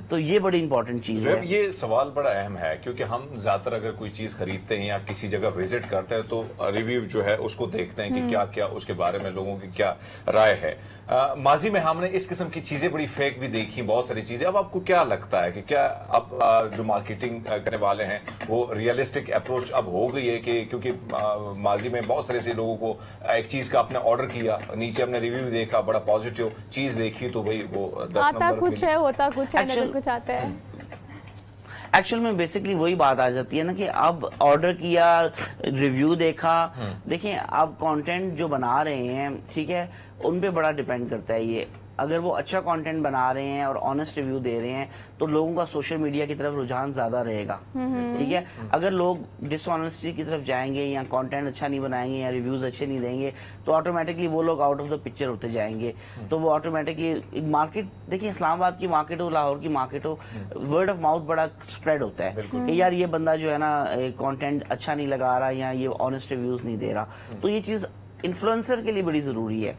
तो ये बड़ी इंपॉर्टेंट चीज है। ये सवाल बड़ा अहम है, क्योंकि हम ज्यादातर अगर कोई चीज खरीदते हैं या किसी जगह विजिट करते हैं तो रिव्यू जो है उसको देखते हैं कि क्या क्या उसके बारे में लोगों की क्या राय है। माजी में हमने इस किस्म की चीजें बड़ी फेक भी देखी, बहुत सारी चीजें। अब आपको क्या लगता है कि क्या अब जो मार्केटिंग करने वाले हैं वो रियलिस्टिक अप्रोच अब हो गई है कि क्योंकि माजी में बहुत सारे ऐसे लोगों को एक चीज का आपने ऑर्डर किया, नीचे हमने रिव्यू देखा, बड़ा पॉजिटिव चीज देखी, तो भाई वो 10 आता नंबर कुछ है, होता कुछ है, नजर कुछ आता है। एक्चुअल में बेसिकली वही बात आ जाती है ना कि अब ऑर्डर किया, रिव्यू देखा। देखिए आप कंटेंट जो बना रहे हैं, ठीक है, उन पे बड़ा डिपेंड करता है ये। अगर वो अच्छा कंटेंट बना रहे हैं और ऑनेस्ट रिव्यू दे रहे हैं तो लोगों का सोशल मीडिया की तरफ रुझान ज्यादा रहेगा, ठीक है। अगर लोग डिसऑनेस्टी की तरफ जाएंगे या कंटेंट अच्छा नहीं बनाएंगे या रिव्यूज अच्छे नहीं देंगे तो ऑटोमेटिकली वो लोग आउट ऑफ द पिक्चर होते जाएंगे। तो वो ऑटोमेटिकली मार्केट, देखिए इस्लामाबाद की मार्केट हो, लाहौर की मार्केट हो, वर्ड ऑफ माउथ बड़ा स्प्रेड होता है कि यार ये बंदा जो है ना कंटेंट अच्छा नहीं लगा रहा या ये ऑनेस्ट रिव्यूज नहीं दे रहा। तो ये चीज इन्फ्लुएंसर के लिए बड़ी जरूरी है।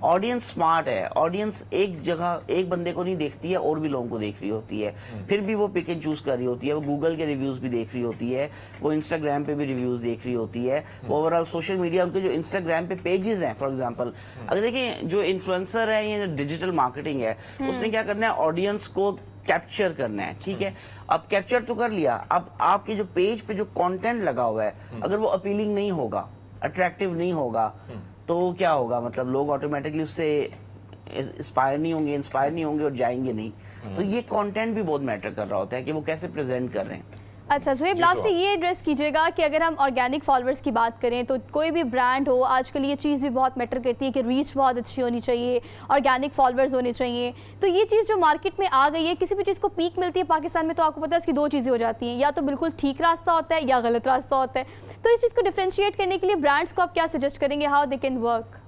ऑडियंस स्मार्ट है, ऑडियंस एक जगह एक बंदे को नहीं देखती है, और भी लोगों को देख रही होती है, फिर भी वो पिक एंड चूज कर रही होती है। वो गूगल के रिव्यूज भी देख रही होती है, वो इंस्टाग्राम पे भी रिव्यूज देख रही होती है, ओवरऑल सोशल मीडिया उनके जो इंस्टाग्राम पे पेजेस हैं फॉर एग्जांपल। अगर देखिए जो इन्फ्लुएंसर है या डिजिटल मार्केटिंग है, उसने क्या करना है, ऑडियंस को कैप्चर करना है, ठीक है। अब कैप्चर तो कर लिया, अब आपके जो पेज पे जो कंटेंट लगा हुआ है अगर वो अपीलिंग नहीं होगा, अट्रैक्टिव नहीं होगा, तो क्या होगा, मतलब लोग ऑटोमेटिकली उससे इंस्पायर नहीं होंगे और जाएंगे नहीं। तो ये कंटेंट भी बहुत मैटर कर रहा होता है कि वो कैसे प्रेजेंट कर रहे हैं। अच्छा ज़ुहैब, लास्ट में ये एड्रेस कीजिएगा कि अगर हम ऑर्गेनिक फॉलोअर्स की बात करें तो कोई भी ब्रांड हो, आजकल ये चीज़ भी बहुत मैटर करती है कि रीच बहुत अच्छी होनी चाहिए, ऑर्गेनिक फॉलोअर्स होने चाहिए। तो ये चीज़ जो मार्केट में आ गई है, किसी भी चीज़ को पीक मिलती है पाकिस्तान में तो आपको पता है उसकी दो चीज़ें हो जाती हैं, या तो बिल्कुल ठीक रास्ता होता है या गलत रास्ता होता है। तो इस चीज़ को डिफ्रेंशिएट करने के लिए ब्रांड्स को आप क्या सजेस्ट करेंगे, how they can work?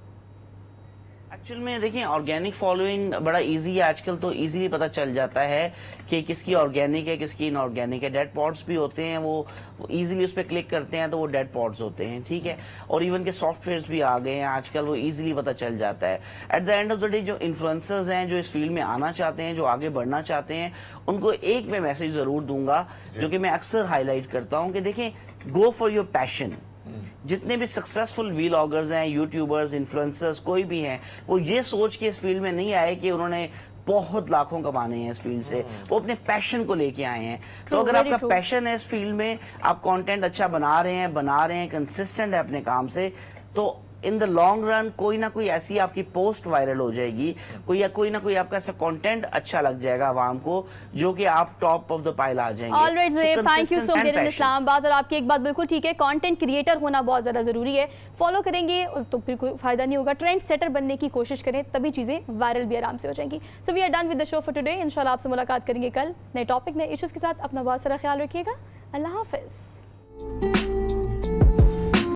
Actual में देखिए ऑर्गेनिक फॉलोइंग बड़ा इजी है आजकल, तो इजीली पता चल जाता है कि किसकी ऑर्गेनिक है किसकी इनऑर्गेनिक है। डेड पॉड्स भी होते हैं, वो इजीली उस पर क्लिक करते हैं तो वो डेड पॉड्स होते हैं, ठीक है। और इवन के सॉफ्टवेयर्स भी आ गए हैं आजकल, वो इजीली पता चल जाता है। At the end of the day जो इन्फ्लुएंसर्स हैं, जो इस फील्ड में आना चाहते हैं, जो आगे बढ़ना चाहते हैं, उनको एक मैं मैसेज जरूर दूंगा जो कि मैं अक्सर हाईलाइट करता हूँ कि देखें, गो फॉर योर पैशन। जितने भी सक्सेसफुल व्लॉगर्स हैं, यूट्यूबर्स, इन्फ्लुएंसर्स कोई भी हैं, वो ये सोच के इस फील्ड में नहीं आए कि उन्होंने बहुत लाखों कमाने हैं इस फील्ड से, वो अपने पैशन को लेके आए हैं। तो अगर आपका पैशन है इस फील्ड में, आप कंटेंट अच्छा बना रहे हैं, कंसिस्टेंट है अपने काम से, तो इन द लॉन्ग रन कोई ना कोई ऐसी आपकी पोस्ट वायरल हो जाएगी, कोई ना कोई आपका ऐसा कंटेंट अच्छा लग जाएगा आवाम को, जो कि आप टॉप ऑफ द पाइल आ जाएंगे। Alright Zuhaib, thank you so much in Islamabad. और आपकी एक बात बिल्कुल ठीक है, कंटेंट क्रिएटर होना बहुत ज़्यादा ज़रूरी है। फॉलो करेंगे तो फिर कोई फायदा नहीं होगा, ट्रेंड सेटर बनने की कोशिश करें तभी चीज़ें वायरल भी आराम से हो जाएंगी। So we are done with the show for today. इंशाल्लाह आपसे मुलाकात करेंगे कल नए टॉपिक, नए इश्यूज़ के साथ। अपना बहुत सारा ख्याल रखिएगा। अल्लाह हाफिज़।